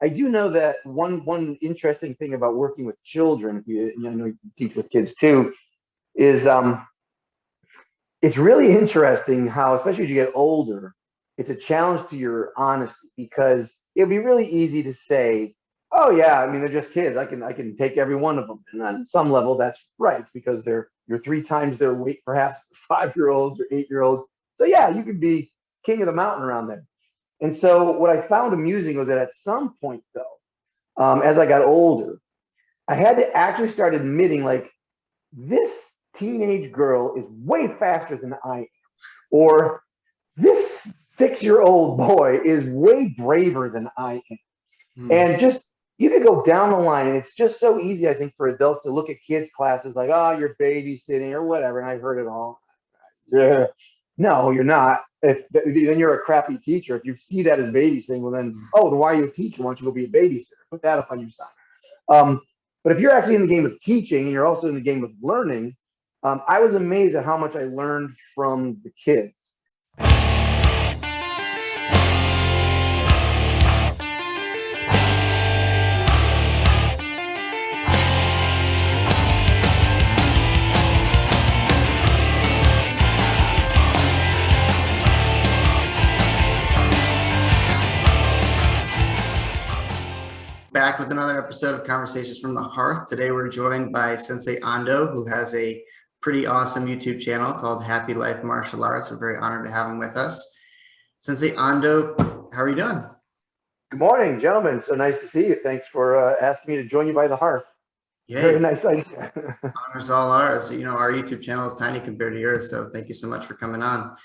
I do know that one interesting thing about working with children, if you know you teach with kids too, is it's really interesting how, especially as you get older, it's a challenge to your honesty because it'd be really easy to say, "Oh yeah, I mean they're just kids. I can take every one of them." And on some level, that's right because you're three times their weight, perhaps 5-year-olds or 8-year-olds. So yeah, you could be king of the mountain around them. And so what I found amusing was that at some point, though, as I got older, I had to actually start admitting, like, this teenage girl is way faster than I am, or this 6-year-old boy is way braver than I am. Hmm. And just you could go down the line, and it's just so easy, I think, for adults to look at kids' classes like, oh, you're babysitting or whatever. And I've heard it all. Yeah. No, you're not. If then you're a crappy teacher. If you see that as babysitting, well then, oh, then why are you a teacher? Why don't you go be a babysitter? Put that up on your sign. Um, but if you're actually in the game of teaching and you're also in the game of learning, I was amazed at how much I learned from the kids. Back with another episode of Conversations from the Hearth. Today we're joined by Sensei Ando, who has a pretty awesome YouTube channel called Happy Life Martial Arts. We're very honored to have him with us. Sensei Ando, how are you doing? Good morning, gentlemen. So nice to see you. Thanks for asking me to join you by the hearth. Very Yay, nice idea. honors all ours. You know, our YouTube channel is tiny compared to yours, so thank you so much for coming on.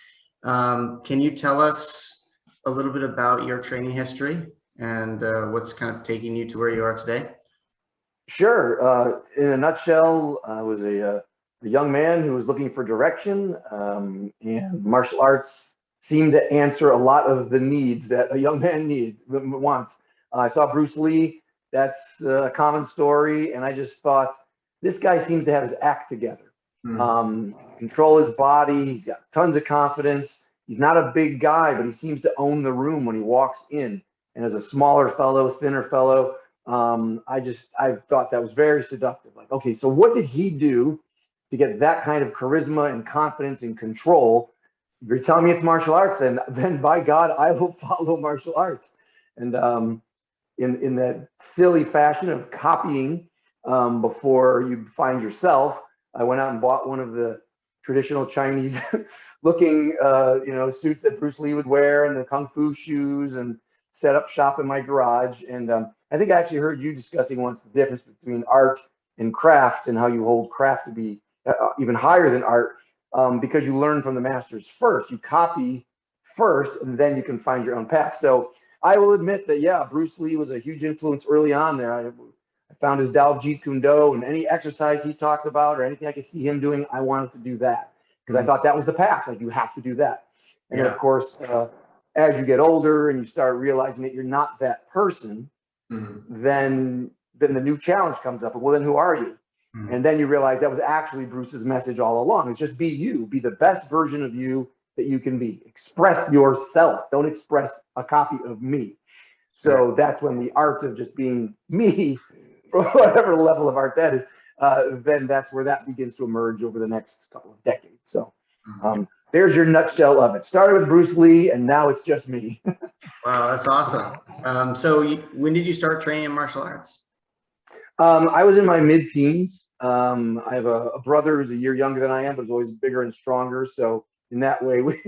Can you tell us a little bit about your training history and what's kind of taking you to where you are today? Sure. In a nutshell, I was a young man who was looking for direction, and martial arts seemed to answer a lot of the needs that a young man wants. I saw Bruce Lee. That's a common story, and I just thought this guy seems to have his act together. Control his body. He's got tons of confidence. He's not a big guy, but he seems to own the room when he walks in. And as a smaller fellow, thinner fellow, I thought that was very seductive. Like, okay, so what did he do to get that kind of charisma and confidence and control? If you're telling me it's martial arts, then by God, I will follow martial arts. And in that silly fashion of copying before you find yourself, I went out and bought one of the traditional Chinese looking suits that Bruce Lee would wear and the kung fu shoes and set up shop in my garage. And I think I actually heard you discussing once the difference between art and craft and how you hold craft to be even higher than art, because you learn from the masters first. You copy first, and then you can find your own path. So I will admit that, yeah, Bruce Lee was a huge influence early on there. I found his Dao Jeet Kune Do, and any exercise he talked about or anything I could see him doing, I wanted to do that because I thought that was the path. Like, you have to do that. And then, of course, as you get older and you start realizing that you're not that person, then the new challenge comes up. Well, then who are you? And then you realize that was actually Bruce's message all along. It's just be you, be the best version of you that you can be. Express yourself. Don't express a copy of me. So that's when the art of just being me, for whatever level of art that is, then that's where that begins to emerge over the next couple of decades. So there's your nutshell of it. Started with Bruce Lee, and now it's just me. Wow, that's awesome. When did you start training in martial arts? I was in my mid-teens. I have a brother who's a year younger than I am, but is always bigger and stronger. So in that way, we,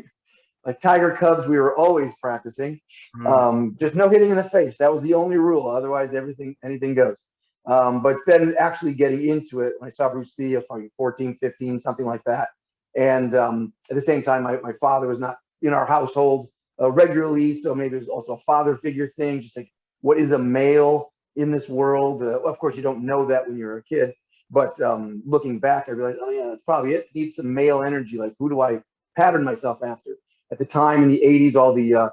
like Tiger Cubs, we were always practicing. Just no hitting in the face. That was the only rule. Otherwise, anything goes. But then actually getting into it, when I saw Bruce Lee, I was probably 14, 15, something like that. And at the same time, my father was not in our household regularly. So maybe it was also a father figure thing, just like, what is a male in this world? Of course, you don't know that when you're a kid. But looking back, I realized, oh, yeah, that's probably it. Need some male energy. Like, who do I pattern myself after? At the time in the 80s, all the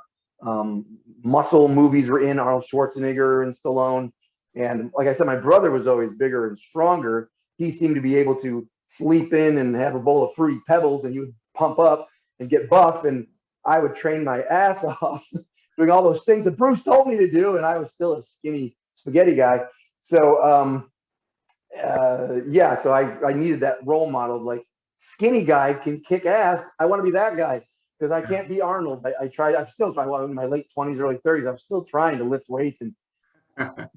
muscle movies were in, Arnold Schwarzenegger and Stallone. And like I said, my brother was always bigger and stronger. He seemed to be able to sleep in and have a bowl of Fruity Pebbles, and he would pump up and get buff. And I would train my ass off doing all those things that Bruce told me to do, and I was still a skinny spaghetti guy. So yeah, so I needed that role model. Like, skinny guy can kick ass. I want to be that guy because I can't be Arnold. I tried. I'm still trying. Well, in my late 20s, early 30s, I'm still trying to lift weights and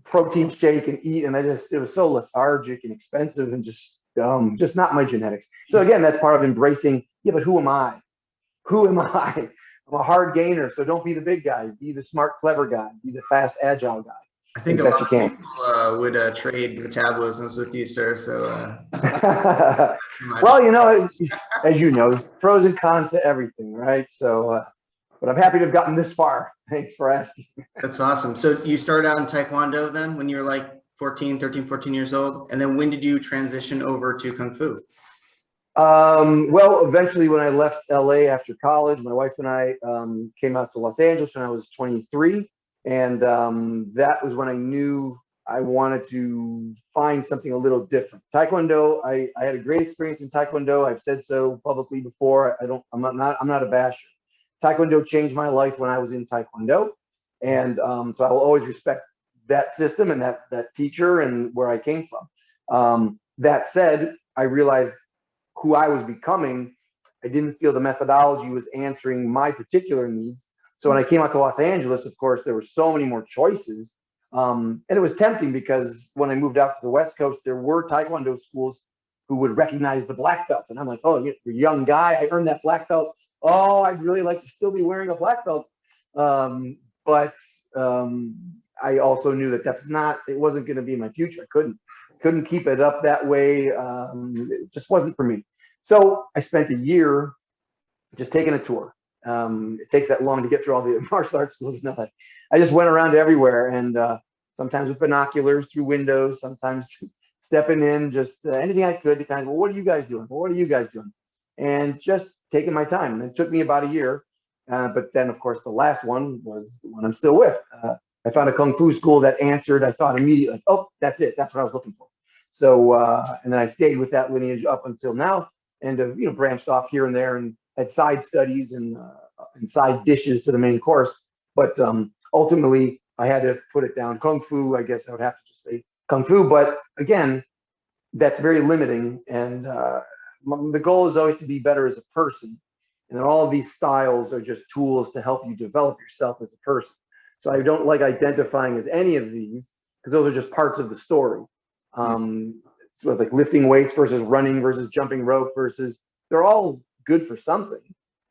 protein shake and eat, and it was so lethargic and expensive and just dumb. Just not my genetics. So again, that's part of embracing. Yeah, but who am I? Who am I? I'm a hard gainer, so don't be the big guy. Be the smart, clever guy. Be the fast, agile guy. I think a lot of people would trade metabolisms with you, sir. So, well, you know, as you know, there's pros and cons to everything, right? So, but I'm happy to have gotten this far. Thanks for asking. That's awesome. So you started out in Taekwondo then when you were like 13, 14 years old? And then when did you transition over to Kung Fu? Well, eventually when I left LA after college, my wife and I came out to Los Angeles when I was 23. And that was when I knew I wanted to find something a little different. Taekwondo, I had a great experience in Taekwondo. I've said so publicly before. I'm not a basher. Taekwondo changed my life when I was in Taekwondo. And so I will always respect that system and that teacher and where I came from. That said, I realized who I was becoming. I didn't feel the methodology was answering my particular needs. So when I came out to Los Angeles, of course, there were so many more choices. And it was tempting because when I moved out to the West Coast, there were Taekwondo schools who would recognize the black belt. And I'm like, oh, you're a young guy. I earned that black belt. Oh, I'd really like to still be wearing a black belt. But I also knew that it wasn't going to be my future. I couldn't keep it up that way. It just wasn't for me. So I spent a year just taking a tour. It takes that long to get through all the martial arts schools. No, I just went around everywhere, and sometimes with binoculars through windows, sometimes stepping in, just anything I could to kind of, well, what are you guys doing? Well, what are you guys doing? And just taking my time. And it took me about a year. But then, of course, the last one was the one I'm still with. I found a Kung Fu school that answered. I thought immediately, oh, that's it. That's what I was looking for. So, and then I stayed with that lineage up until now, and branched off here and there and had side studies and side dishes to the main course. But ultimately, I had to put it down. Kung Fu, I guess I would have to just say Kung Fu. But again, that's very limiting. And the goal is always to be better as a person. And then all of these styles are just tools to help you develop yourself as a person. So I don't like identifying as any of these because those are just parts of the story. So it's like lifting weights versus running versus jumping rope versus, they're all good for something.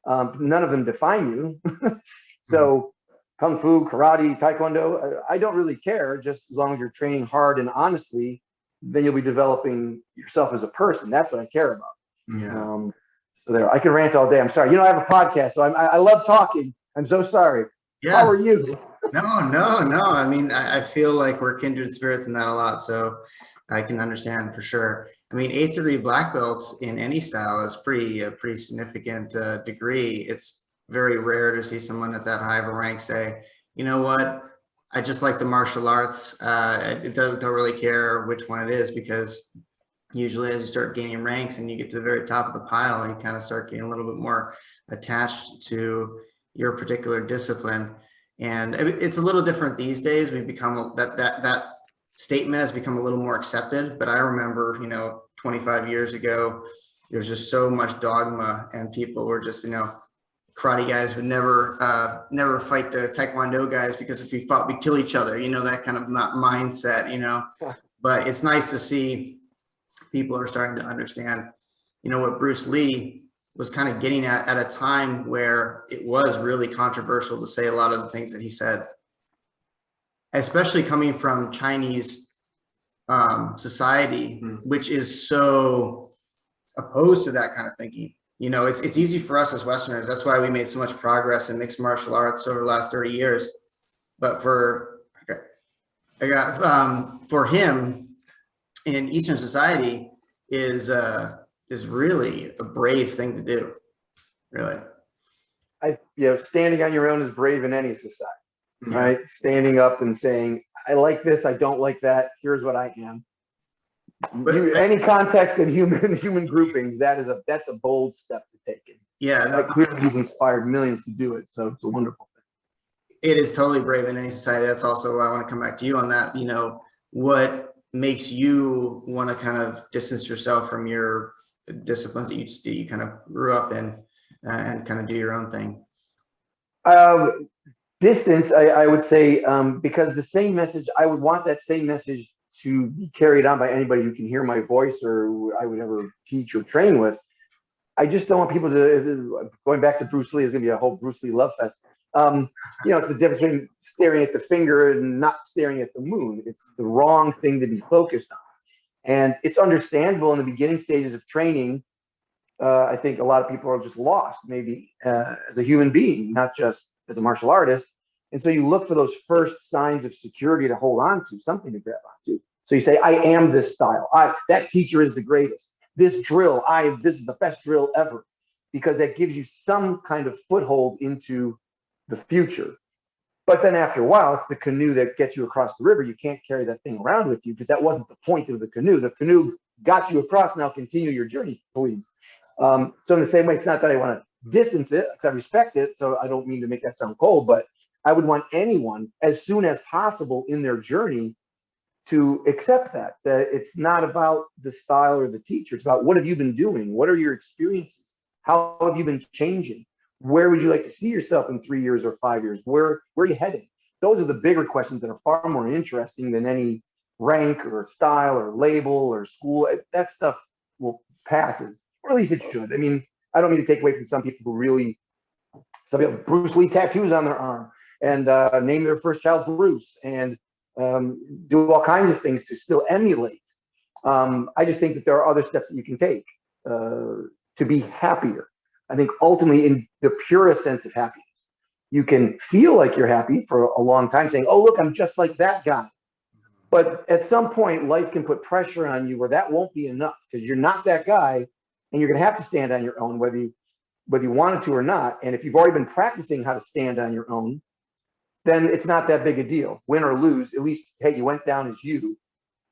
None of them define you. So Kung Fu, karate, Taekwondo, I don't really care, just as long as you're training hard and honestly, then you'll be developing yourself as a person. That's what I care about. Yeah. So there, I can rant all day. I'm sorry. I have a podcast, so I love talking. I'm so sorry. Yeah. How are you? No. I mean, I feel like we're kindred spirits in that a lot. So I can understand for sure. I mean, 8th degree black belts in any style is a pretty significant degree. It's very rare to see someone at that high of a rank say, you know what, I just like the martial arts. I don't really care which one it is, because usually as you start gaining ranks and you get to the very top of the pile, you kind of start getting a little bit more attached to your particular discipline. And it's a little different these days. We've become that statement has become a little more accepted. But I remember, 25 years ago, there's just so much dogma, and people were just, karate guys would never fight the Taekwondo guys, because if we fought, we'd kill each other, that kind of mindset, But it's nice to see people are starting to understand, what Bruce Lee was kind of getting at a time where it was really controversial to say a lot of the things that he said, especially coming from Chinese society, which is so opposed to that kind of thinking. It's easy for us as Westerners. That's why we made so much progress in mixed martial arts over the last 30 years. But for him in Eastern society is really a brave thing to do. Really. Standing on your own is brave in any society, right? Standing up and saying, I like this, I don't like that, here's what I am. Any context in human groupings, that's a bold step to take. Yeah. That clearly has inspired millions to do it. So it's a wonderful thing. it is totally brave in any society. That's also why I want to come back to you on that. You know, what makes you want to kind of distance yourself from your disciplines that you kind of grew up in and kind of do your own thing? Um, Distance, I would say, because the same message, I would want that same message to be carried on by anybody who can hear my voice or who I would ever teach or train with. I just don't want people to, going back to Bruce Lee, is going to be a whole Bruce Lee love fest. It's the difference between staring at the finger and not staring at the moon. It's the wrong thing to be focused on. And it's understandable in the beginning stages of training. I think a lot of people are just lost, maybe as a human being, not just as a martial artist. And so you look for those first signs of security to hold on to, something to grab onto. So you say, I am this style. That teacher is the greatest. This drill, this is the best drill ever, because that gives you some kind of foothold into the future. But then after a while, it's the canoe that gets you across the river. You can't carry that thing around with you because that wasn't the point of the canoe. The canoe got you across. Now continue your journey, please. So in the same way, it's not that I want to distance it, because I respect it. So I don't mean to make that sound cold, but I would want anyone as soon as possible in their journey to accept that it's not about the style or the teacher. It's about, what have you been doing? What are your experiences? How have you been changing? Where would you like to see yourself in 3 years or 5 years? Where are you heading? Those are the bigger questions that are far more interesting than any rank or style or label or school. That stuff will passes, or at least it should. I mean, I don't mean to take away from some people some people have Bruce Lee tattoos on their arm and name their first child Bruce and do all kinds of things to still emulate. I just think that there are other steps that you can take to be happier. I think ultimately, in the purest sense of happiness, you can feel like you're happy for a long time, saying, oh, look, I'm just like that guy. But at some point, life can put pressure on you where that won't be enough, because you're not that guy, and you're going to have to stand on your own, whether you wanted to or not. And if you've already been practicing how to stand on your own, then it's not that big a deal. Win or lose, at least, hey, you went down as you.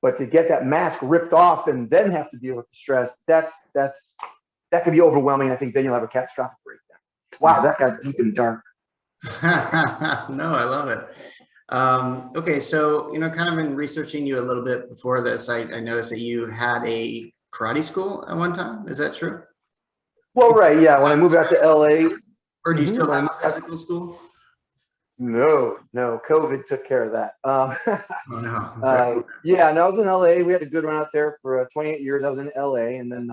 But to get that mask ripped off and then have to deal with the stress, that could be overwhelming. I think then you'll have a catastrophic breakdown. Wow, that got deep and dark. No, I love it. Okay, so, kind of in researching you a little bit before this, I noticed that you had a karate school at one time. Is that true? Well, right, yeah. When I moved out to LA. Or do you still have a physical school? No, COVID took care of that. Oh, no. Yeah, no, I was in LA. We had a good run out there for 28 years. I was in LA, and then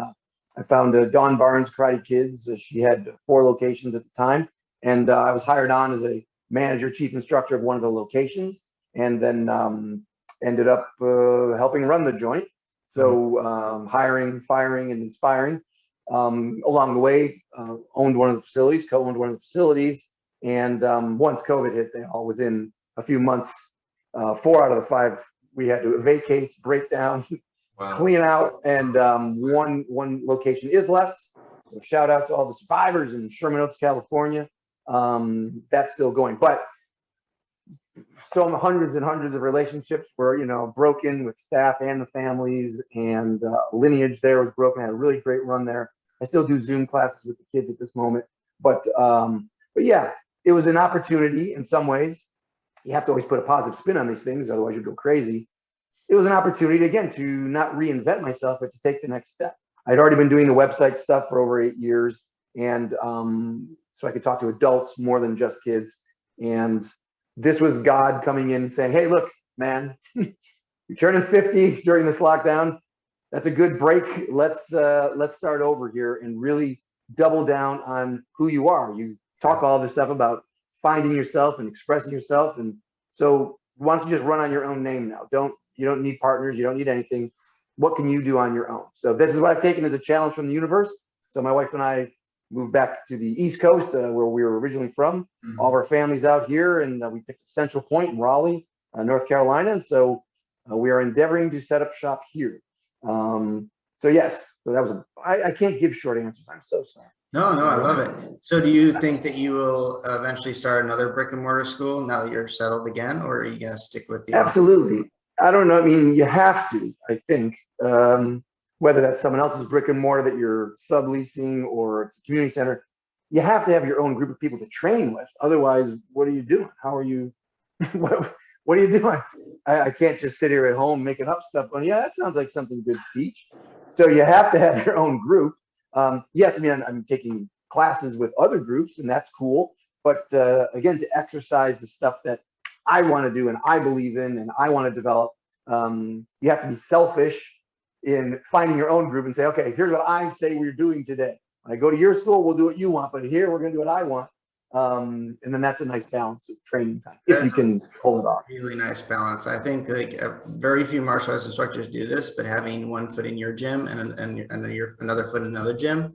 I found Dawn Barnes Karate Kids. She had 4 locations at the time, and I was hired on as a manager, chief instructor of one of the locations, and then ended up helping run the joint. So hiring, firing, and inspiring. Along the way, owned one of the facilities, co-owned one of the facilities, and once COVID hit, they all within a few months, 4 out of the 5, we had to vacate, break down, clean out, and one location is left. So shout out to all the survivors in Sherman Oaks, California. That's still going, but so hundreds and hundreds of relationships were, broken with staff and the families, and lineage there was broken. I had a really great run there. I still do Zoom classes with the kids at this moment, but yeah, it was an opportunity in some ways. You have to always put a positive spin on these things, otherwise you'd go crazy. It was an opportunity, again, to not reinvent myself, but to take the next step. I'd already been doing the website stuff for over 8 years, and so I could talk to adults more than just kids. And this was God coming in and saying, hey, look, man, you're turning 50 during this lockdown. That's a good break. Let's start over here and really double down on who you are. You talk all this stuff about finding yourself and expressing yourself. And so why don't you just run on your own name now? You don't need partners. You don't need anything. What can you do on your own? So this is what I've taken as a challenge from the universe. So my wife and I moved back to the East Coast, where we were originally from. All of our families out here, and we picked a central point in Raleigh, North Carolina. And so we are endeavoring to set up shop here. So yes, so that was I can't give short answers. I'm so sorry. No, I love it. So do you think that you will eventually start another brick and mortar school now that you're settled again, or are you going to stick with the Absolutely. I don't know. I mean, you have to, I think, whether that's someone else's brick and mortar that you're subleasing or it's a community center. you have to have your own group of people to train with. Otherwise, what are you doing? How are you? What are you doing? I can't just sit here at home making up stuff. Going, yeah, that sounds like something good to teach. So you have to have your own group. Yes, I mean I'm taking classes with other groups, and that's cool. But again, to exercise the stuff that I want to do and I believe in and I want to develop, you have to be selfish in finding your own group and say, okay, here's what I say we're doing today. When I go to your school, we'll do what you want, but here we're going to do what I want. And then that's a nice balance of training time if you can pull it off. Really nice balance. I think like very few martial arts instructors do this, but having one foot in your gym and another foot in another gym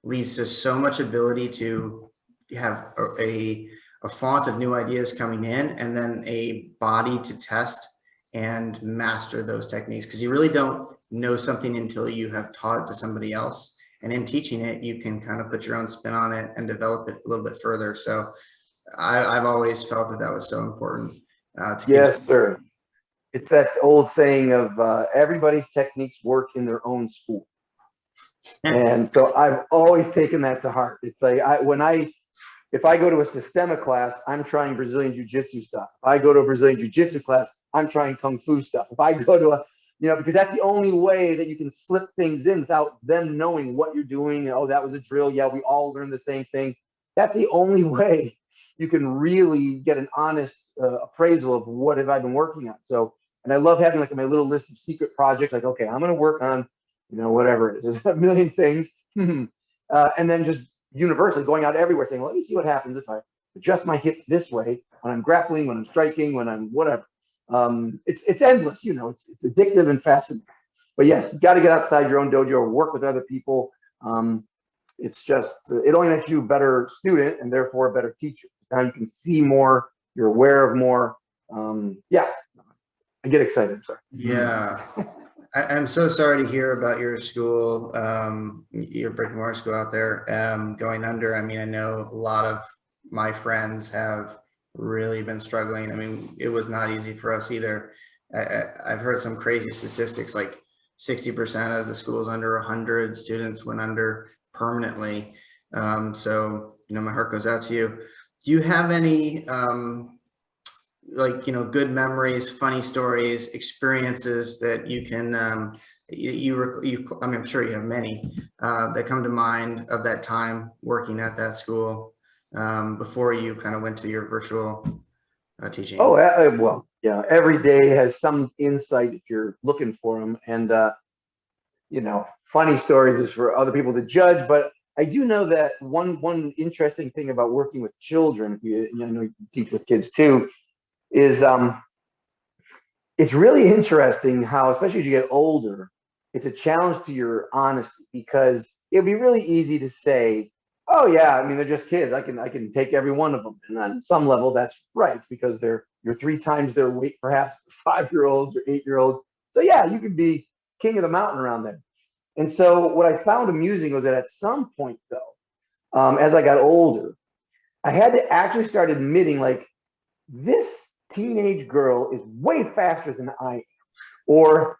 leads to so much ability to have a font of new ideas coming in, and then a body to test and master those techniques, because you really don't know something until you have taught it to somebody else. And in teaching it, you can kind of put your own spin on it and develop it a little bit further. So I've always felt that was so important. Yes, sir. It's that old saying of everybody's techniques work in their own school. And so I've always taken that to heart. It's like if I go to a Sistema class, I'm trying Brazilian Jiu-Jitsu stuff. If I go to a Brazilian Jiu-Jitsu class, I'm trying Kung Fu stuff. If I go to because that's the only way that you can slip things in without them knowing what you're doing. Oh, that was a drill. Yeah, we all learned the same thing. That's the only way you can really get an honest appraisal of what have I been working on. So, and I love having like my little list of secret projects. Like, okay, I'm going to work on, whatever it is. There's a million things. And then just universally going out everywhere saying, let me see what happens if I adjust my hip this way when I'm grappling, when I'm striking, when I'm whatever. It's endless, it's addictive and fascinating. But yes, you got to get outside your own dojo or work with other people. It's just, it only makes you a better student and therefore a better teacher. Now you can see more, you're aware of more. Yeah, I get excited. Sorry. Yeah. I'm so sorry to hear about your school, your brick and mortar school out there going under. I mean, I know a lot of my friends have really been struggling. I mean, it was not easy for us either. I've heard some crazy statistics, like 60% of the schools under 100 students went under permanently. So, my heart goes out to you. Do you have any good memories, funny stories, experiences that you can, I mean, I'm sure you have many that come to mind of that time working at that school before you kind of went to your virtual teaching? Oh, well, yeah, every day has some insight if you're looking for them. And, funny stories is for other people to judge, but I do know that one interesting thing about working with children, you teach with kids too, is it's really interesting how, especially as you get older, it's a challenge to your honesty, because it'd be really easy to say, oh yeah, I mean, they're just kids. I can take every one of them. And on some level, that's right, because you're 3 times their weight, perhaps 5-year-olds or 8-year-olds. So yeah, you could be king of the mountain around them. And so what I found amusing was that at some point though, as I got older, I had to actually start admitting, like, this teenage girl is way faster than I am, or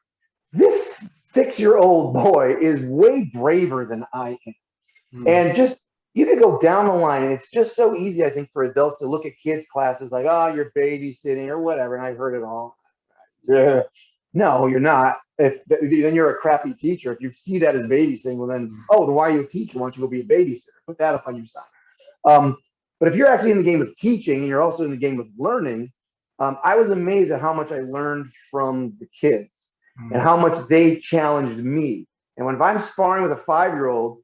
this 6-year-old boy is way braver than I am. And just, you could go down the line, and it's just so easy, I think, for adults to look at kids' classes like, oh, you're babysitting or whatever, and I've heard it all. Yeah. No, you're not. Then you're a crappy teacher. If you see that as babysitting, well then, then why are you a teacher? Why don't you go be a babysitter? Put that up on your sign. But if you're actually in the game of teaching and you're also in the game of learning, I was amazed at how much I learned from the kids and how much they challenged me. And if I'm sparring with a 5-year-old,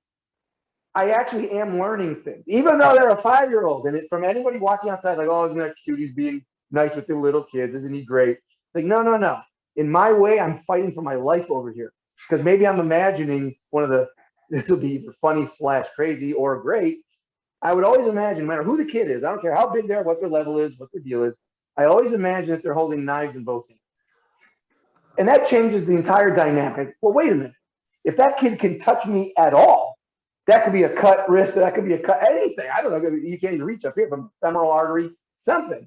I actually am learning things, even though they're a 5-year-old. And from anybody watching outside, like, oh, isn't that cute? He's being nice with the little kids. Isn't he great? It's like, no. In my way, I'm fighting for my life over here, because maybe I'm imagining this will be either funny / crazy or great. I would always imagine, no matter who the kid is, I don't care how big they are, what their level is, what their deal is, I always imagine that they're holding knives in both hands. And that changes the entire dynamic. Well, wait a minute. If that kid can touch me at all, that could be a cut wrist, that could be a cut, anything. I don't know. You can't even reach up here from femoral artery, something.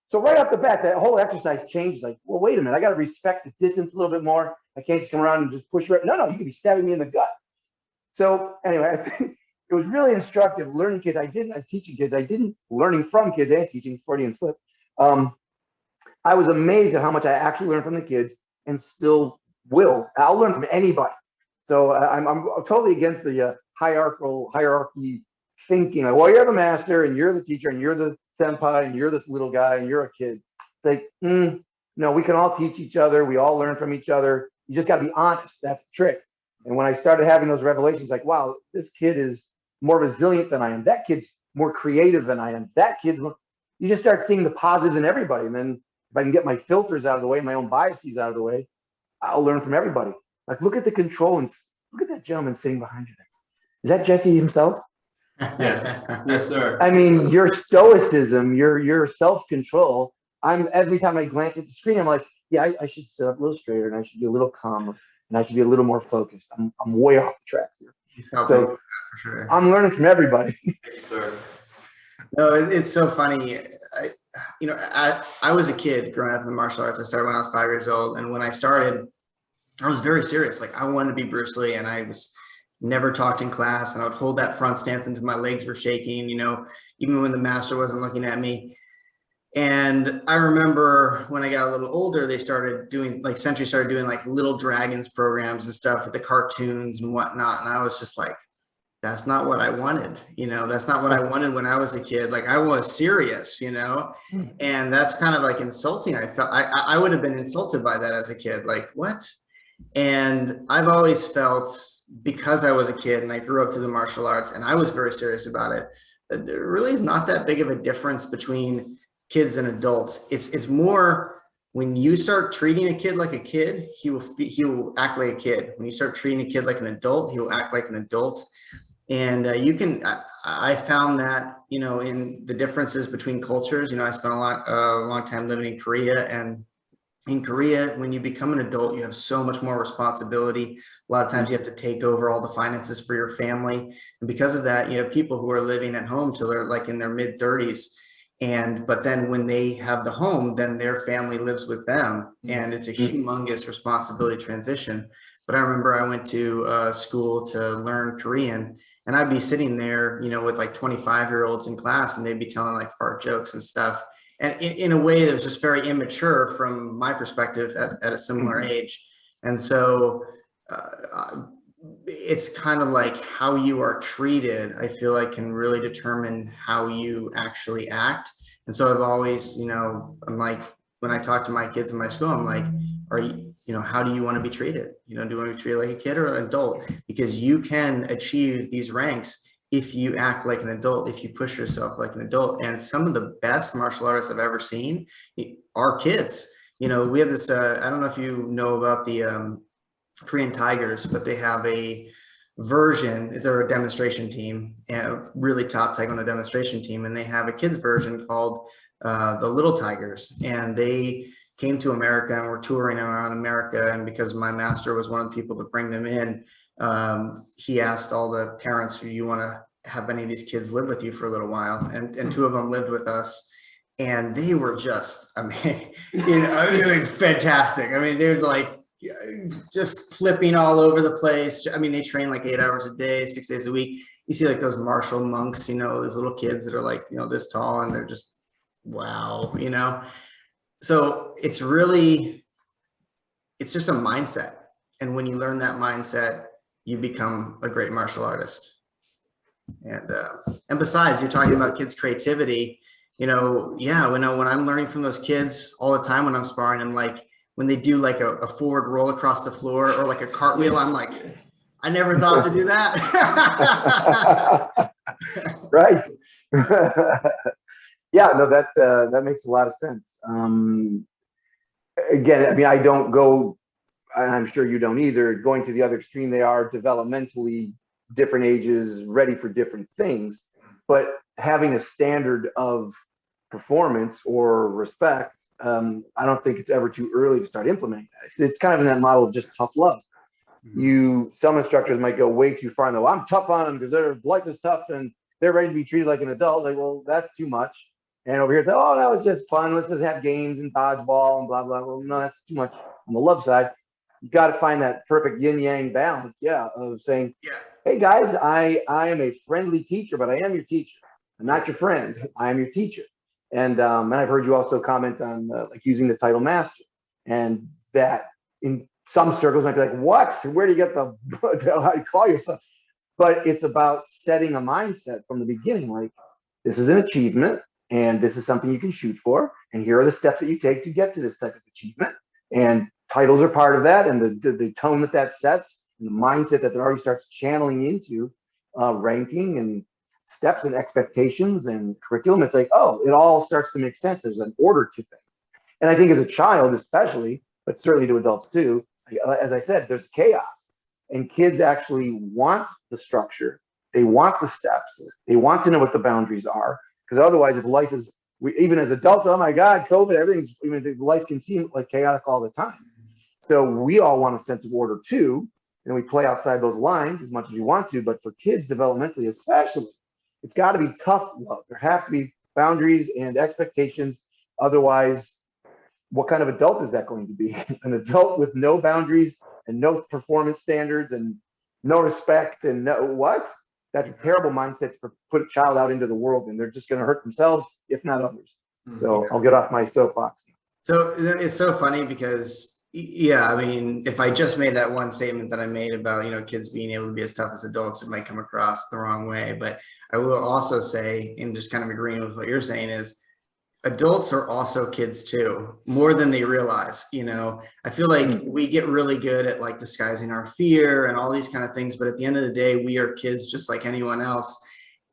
So right off the bat, that whole exercise changes. Like, well, wait a minute. I got to respect the distance a little bit more. I can't just come around and just push right. No, you could be stabbing me in the gut. So anyway, I think it was really instructive learning kids. I'm teaching kids. I didn't learning from kids and teaching Freudian slip. Um, I was amazed at how much I actually learned from the kids and still will. I'll learn from anybody. So I'm totally against the hierarchy thinking. Like, well, you're the master and you're the teacher and you're the senpai and you're this little guy and you're a kid. It's like, no, we can all teach each other. We all learn from each other. You just got to be honest. That's the trick. And when I started having those revelations, like, wow, this kid is more resilient than I am. That kid's more creative than I am. That kid's more, you just start seeing the positives in everybody. And then if I can get my filters out of the way, my own biases out of the way, I'll learn from everybody. Like, look at the control and look at that gentleman sitting behind you there. Is that Jesse himself? Yes, yes, sir. I mean, your stoicism, your self-control. Every time I glance at the screen, I'm like, yeah, I should sit up a little straighter and I should be a little calmer and I should be a little more focused. I'm way off the tracks here. So for sure. I'm learning from everybody. Thank you, sir. No, it's so funny. I was a kid growing up in the martial arts. I started when I was 5 years old. And when I started, I was very serious. Like, I wanted to be Bruce Lee, and I was never talked in class, and I would hold that front stance until my legs were shaking, even when the master wasn't looking at me. And I remember when I got a little older, they started doing, like, Sensei started doing like Little Dragons programs and stuff with the cartoons and whatnot. And I was just like, that's not what I wanted. That's not what I wanted when I was a kid. Like, I was serious, and that's kind of like insulting. I felt I would have been insulted by that as a kid. Like, what? And I've always felt, because I was a kid and I grew up through the martial arts and I was very serious about it, that there really is not that big of a difference between kids and adults. It's more, when you start treating a kid like a kid, he will act like a kid. When you start treating a kid like an adult, he will act like an adult. And I found that, in the differences between cultures. I spent a long time living in Korea, and in Korea, when you become an adult, you have so much more responsibility. A lot of times you have to take over all the finances for your family. And because of that, you have people who are living at home till they're like in their mid 30s. But then when they have the home, then their family lives with them. And it's a humongous responsibility transition. But I remember I went to school to learn Korean, and I'd be sitting there, with like 25-year-olds in class, and they'd be telling like fart jokes and stuff. And in a way that was just very immature from my perspective at a similar age. And so it's kind of like how you are treated, I feel like, can really determine how you actually act. And so I've always, I'm like, when I talk to my kids in my school, I'm like, are you, how do you want to be treated? Do you want to be treated like a kid or an adult? Because you can achieve these ranks if you act like an adult, if you push yourself like an adult. And some of the best martial artists I've ever seen are kids. We have this, I don't know if you know about the Korean Tigers, but they have a version, they're a demonstration team, a really top Taekwondo demonstration team, and they have a kids version called the Little Tigers. And they came to America and were touring around America. And because my master was one of the people to bring them in, he asked all the parents, "Do you want to have any of these kids live with you for a little while?" And two of them lived with us, and they were just, fantastic. They were like just flipping all over the place. They train like 8 hours a day, 6 days a week. You see like those martial monks, those little kids that are like, this tall, and they're just, wow, So it's just a mindset. And when you learn that mindset, you become a great martial artist. And besides, you're talking about kids' creativity, when I'm learning from those kids all the time when I'm sparring, I'm like, when they do like a forward roll across the floor or like a cartwheel, I'm like, I never thought to do that. Right. Yeah, no, that makes a lot of sense. Again, I don't go, and I'm sure you don't either, going to the other extreme. They are developmentally different ages, ready for different things, but having a standard of performance or respect, I don't think it's ever too early to start implementing that. It's kind of in that model of just tough love. Some instructors might go way too far and go, I'm tough on them because their life is tough and they're ready to be treated like an adult. Like, well, that's too much. And over here, say, oh, that was just fun. Let's just have games and dodgeball and blah, blah. Well, no, that's too much on the love side. you got to find that perfect yin yang balance, of saying, Yeah. hey guys, I am a friendly teacher, but I am your teacher. I'm not your friend. I am your teacher. And I've heard you also comment on like using the title master, and that in some circles might be like, what? Where do you get the how do you call yourself? But it's about setting a mindset from the beginning, like this is an achievement and this is something you can shoot for, and here are the steps that you take to get to this type of achievement. And titles are part of that, and the tone that sets, and the mindset that already starts channeling into ranking and steps and expectations and curriculum. It's like, oh, it all starts to make sense. There's an order to things. And I think as a child, especially, but certainly to adults too, as I said, there's chaos. And kids actually want the structure. They want the steps. They want to know what the boundaries are. Because otherwise, if life is, even as adults, oh my God, COVID, everything's, life can seem like chaotic all the time. So we all want a sense of order too. And we play outside those lines as much as we want to. But for kids developmentally, especially, it's got to be tough love. There have to be boundaries and expectations. Otherwise, what kind of adult is that going to be? An adult with no boundaries and no performance standards and no respect and no what? That's a terrible mindset to put a child out into the world, and they're just going to hurt themselves, if not others. So I'll get off my soapbox. So it's so funny because, yeah, I mean, if I just made that one statement that I made about, kids being able to be as tough as adults, it might come across the wrong way. But I will also say, and just kind of agreeing with what you're saying, is adults are also kids too, more than they realize. I feel like we get really good at like disguising our fear and all these kind of things, but at the end of the day, we are kids just like anyone else.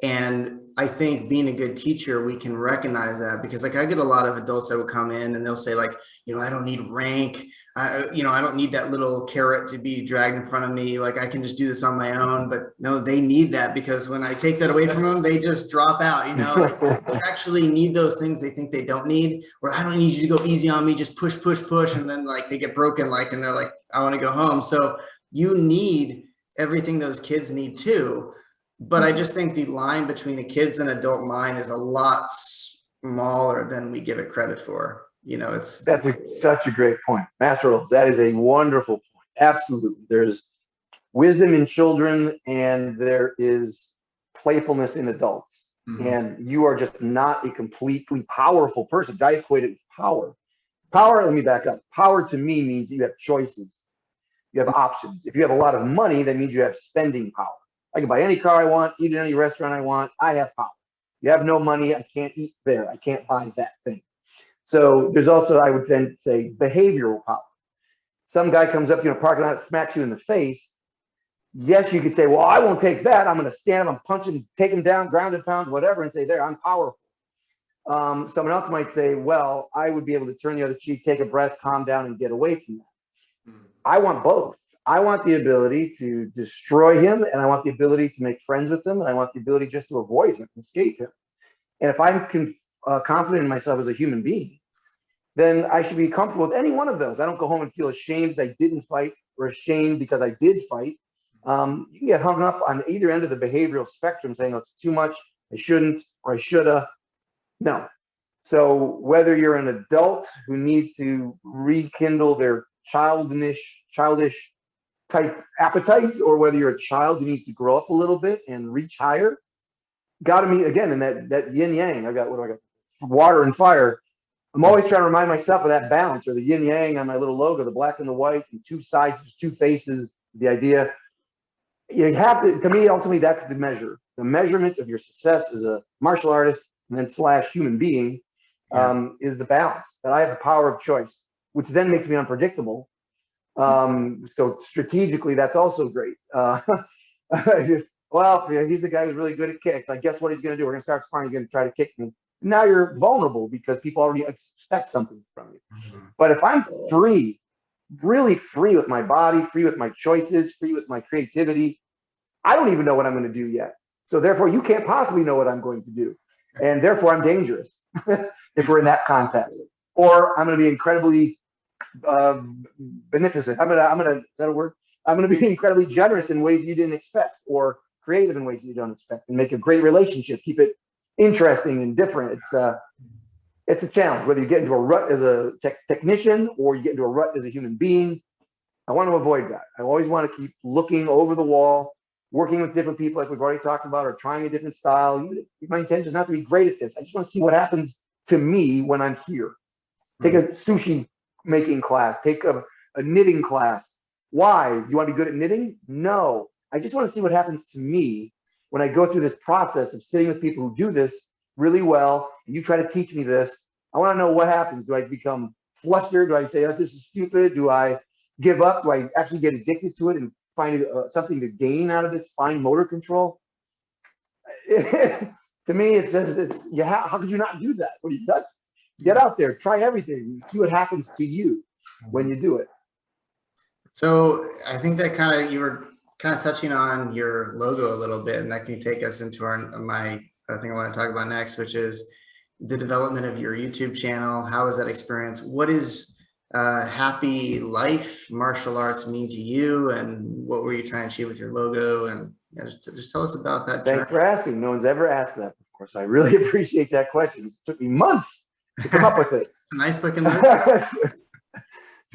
And I think being a good teacher, we can recognize that, because like I get a lot of adults that will come in and they'll say like, I don't need rank. I don't need that little carrot to be dragged in front of me. Like I can just do this on my own. But no, they need that, because when I take that away from them, they just drop out. Like, they actually need those things they think they don't need. Or I don't need you to go easy on me, just push, push, push. And then like they get broken, like, and they're like, I want to go home. So you need everything those kids need too. But I just think the line between a kid's and adult mind is a lot smaller than we give it credit for. That's such a great point, Master Rolls. That is a wonderful point. Absolutely, there's wisdom in children, and there is playfulness in adults. And you are just not a completely powerful person. I equate it with power. Power. Let me back up. Power to me means you have choices. You have options. If you have a lot of money, that means you have spending power. I can buy any car I want, eat at any restaurant I want. I have power. You have no money, I can't eat there. I can't buy that thing. So there's also, I would then say, behavioral power. Some guy comes up to you in a parking lot, smacks you in the face. Yes, you could say, well, I won't take that. I'm going to stand him, I'm punching, take him down, ground and pound, whatever, and say, there, I'm powerful. Someone else might say, well, I would be able to turn the other cheek, take a breath, calm down, and get away from that. I want both. I want the ability to destroy him, and I want the ability to make friends with him, and I want the ability just to avoid him, escape him. And if I'm confident in myself as a human being, then I should be comfortable with any one of those. I don't go home and feel ashamed because I didn't fight, or ashamed because I did fight. You can get hung up on either end of the behavioral spectrum, saying, oh, it's too much, I shouldn't, or I shoulda. No. So whether you're an adult who needs to rekindle their childish type appetites, or whether you're a child who needs to grow up a little bit and reach higher, got to meet again in that yin yang. What do I got? Water and fire. I'm always trying to remind myself of that balance, or the yin yang on my little logo, the black and the white, and two sides, two faces. The idea you have to me, ultimately, that's the measure. The measurement of your success as a martial artist and then / human being is the balance, that I have the power of choice, which then makes me unpredictable. So strategically, that's also great. Well, he's the guy who's really good at kicks. I guess what he's going to do, we're going to start sparring, he's going to try to kick me. Now you're vulnerable because people already expect something from you. But if I'm free, really free with my body, free with my choices, free with my creativity, I don't even know what I'm going to do yet. So therefore, you can't possibly know what I'm going to do. And therefore, I'm dangerous if we're in that context. Or I'm going to be incredibly beneficent. I'm gonna is that a word? I'm gonna be incredibly generous in ways you didn't expect, or creative in ways you don't expect, and make a great relationship. Keep it interesting and different. It's a challenge whether you get into a rut as a technician or you get into a rut as a human being. I want to avoid that. I always want to keep looking over the wall, working with different people like we've already talked about, or trying a different style. My intention is not to be great at this. I just want to see what happens to me when I'm here. Take a sushi making class, take a knitting class. Why? You want to be good at knitting? No. I just want to see what happens to me when I go through this process of sitting with people who do this really well, and you try to teach me this. I want to know what happens. Do I become flustered? Do I say, oh, this is stupid? Do I give up? Do I actually get addicted to it and find something to gain out of this fine motor control? To me, it's just, how could you not do that? What are you nuts? Get out there, try everything, see what happens to you when you do it. So I think that you were kind of touching on your logo a little bit, and that can take us into my thing I want to talk about next, which is the development of your YouTube channel. How was that experience? What is Happy Life Martial Arts mean to you, and what were you trying to achieve with your logo? And just tell us about that. Thanks for asking. No one's ever asked that before, so I really appreciate that question. It took me months to come up with it. It's a nice looking logo.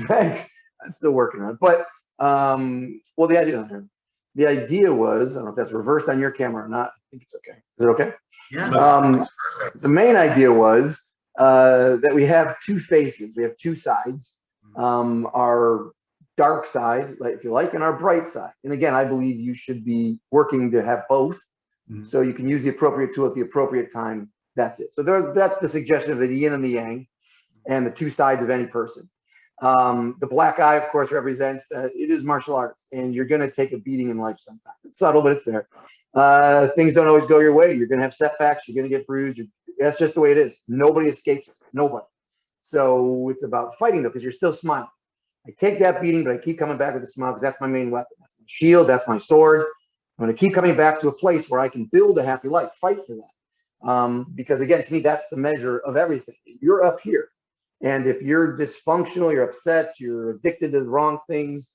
Thanks. I'm still working on it. But well, the idea was, I don't know if that's reversed on your camera or not. I think it's okay. Is it okay? Yeah. The main idea was that we have two faces. We have two sides. Our dark side, like if you like, and our bright side. And again, I believe you should be working to have both. So you can use the appropriate tool at the appropriate time. That's it. So that's the suggestion of the yin and the yang, and the two sides of any person. The black eye, of course, represents that it is martial arts, and you're going to take a beating in life sometimes. It's subtle, but it's there. Things don't always go your way. You're going to have setbacks. You're going to get bruised. That's just the way it is. Nobody escapes. Nobody. So it's about fighting, though, because you're still smiling. I take that beating, but I keep coming back with a smile because that's my main weapon. That's my shield. That's my sword. I'm going to keep coming back to a place where I can build a happy life, fight for that. Because, again, to me, that's the measure of everything. You're up here. And if you're dysfunctional, you're upset, you're addicted to the wrong things,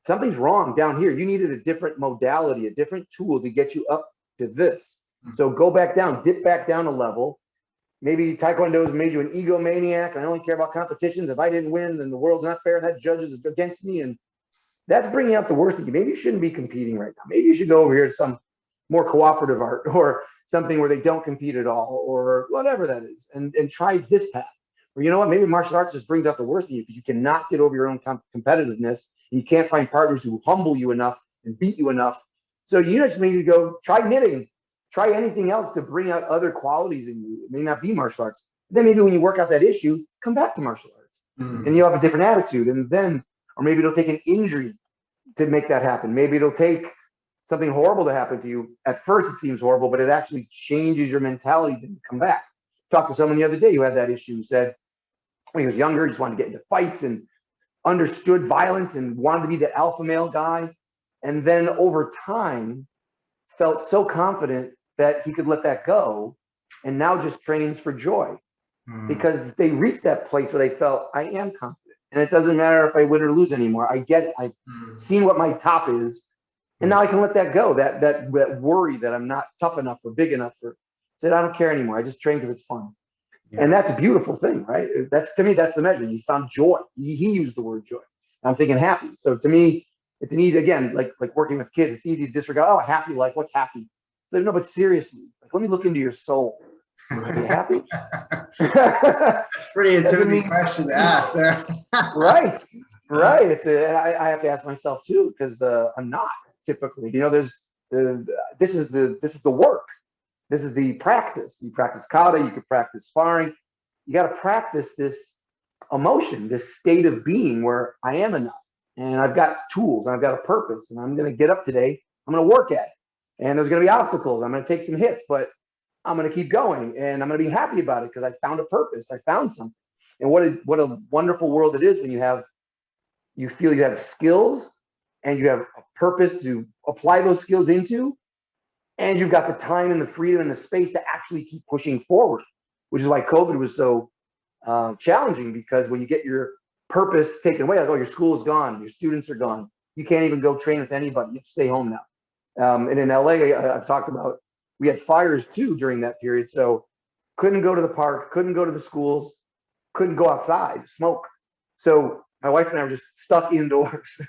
something's wrong down here. You needed a different modality, a different tool to get you up to this. So go back down, dip back down a level. Maybe Taekwondo has made you an egomaniac, and I only care about competitions. If I didn't win, then the world's not fair, and that judge is against me. And that's bringing out the worst in you. Maybe you shouldn't be competing right now. Maybe you should go over here to some more cooperative art, or something where they don't compete at all, or whatever that is, and try this path. Or you know what, maybe martial arts just brings out the worst in you because you cannot get over your own competitiveness, and you can't find partners who humble you enough and beat you enough. So you just need to go try knitting, try anything else to bring out other qualities in you. It may not be martial arts. Then maybe when you work out that issue, come back to martial arts, and you'll have a different attitude. And then, or maybe it'll take an injury to make that happen. Maybe it'll take something horrible to happen to you. At first it seems horrible, but it actually changes your mentality to come back. Talked to someone the other day who had that issue, who said when he was younger, he just wanted to get into fights and understood violence and wanted to be the alpha male guy. And then over time felt so confident that he could let that go, and now just trains for joy because they reached that place where they felt, I am confident, and it doesn't matter if I win or lose anymore. I get it. I've seen what my top is, and now I can let that go. That worry that I'm not tough enough or big enough for, said, I don't care anymore. I just train because it's fun. Yeah. And that's a beautiful thing, right? That's, to me, that's the measure. You found joy. He used the word joy. I'm thinking happy. So to me, it's an easy, again, like working with kids, it's easy to disregard, oh, happy, like what's happy? So no, but seriously, like, let me look into your soul. Are you happy? That's pretty intimidating question to ask there. Right. It's I have to ask myself too, because I'm not typically, you know, this is the work. This is the practice. You practice kata, you could practice sparring. You got to practice this emotion, this state of being where I am enough, and I've got tools, and I've got a purpose, and I'm going to get up today. I'm going to work at it, and there's going to be obstacles. I'm going to take some hits, but I'm going to keep going, and I'm going to be happy about it because I found a purpose. I found something. And what a wonderful world it is when you feel you have skills and you have a purpose to apply those skills into. And you've got the time and the freedom and the space to actually keep pushing forward, which is why COVID was so challenging, because when you get your purpose taken away, like, oh, your school is gone, your students are gone, you can't even go train with anybody, you have to stay home now. And in LA, I've talked about, we had fires too during that period. So couldn't go to the park, couldn't go to the schools, couldn't go outside, smoke. So My wife and I were just stuck indoors.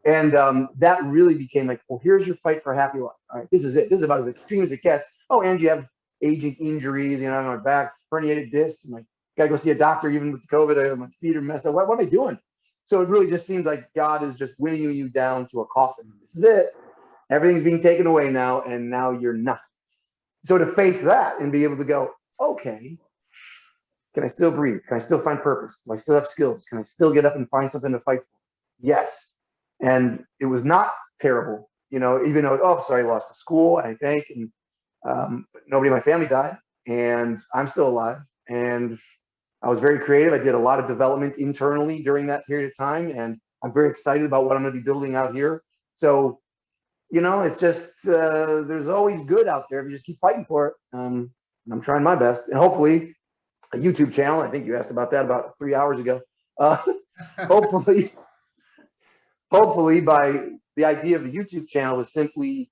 And that really became like, well, here's your fight for a happy life. All right, this is it. This is about as extreme as it gets. Oh, and you have aging injuries, you know, on my back, herniated discs. I'm like, gotta go see a doctor even with COVID. My feet are messed up. What am I doing? So it really just seems like God is just winning you down to a coffin. This is it. Everything's being taken away now, and now you're nothing. So to face that and be able to go, okay, can I still breathe? Can I still find purpose? Do I still have skills? Can I still get up and find something to fight for? Yes. And it was not terrible, you know, even though, oh, sorry, I lost the school, I think, and nobody in my family died, and I'm still alive. And I was very creative. I did a lot of development internally during that period of time, and I'm very excited about what I'm going to be building out here. So, you know, it's just there's always good out there if you just keep fighting for it. And I'm trying my best, and hopefully, a YouTube channel. I think you asked about that about 3 hours ago. Hopefully, by the idea of the YouTube channel was simply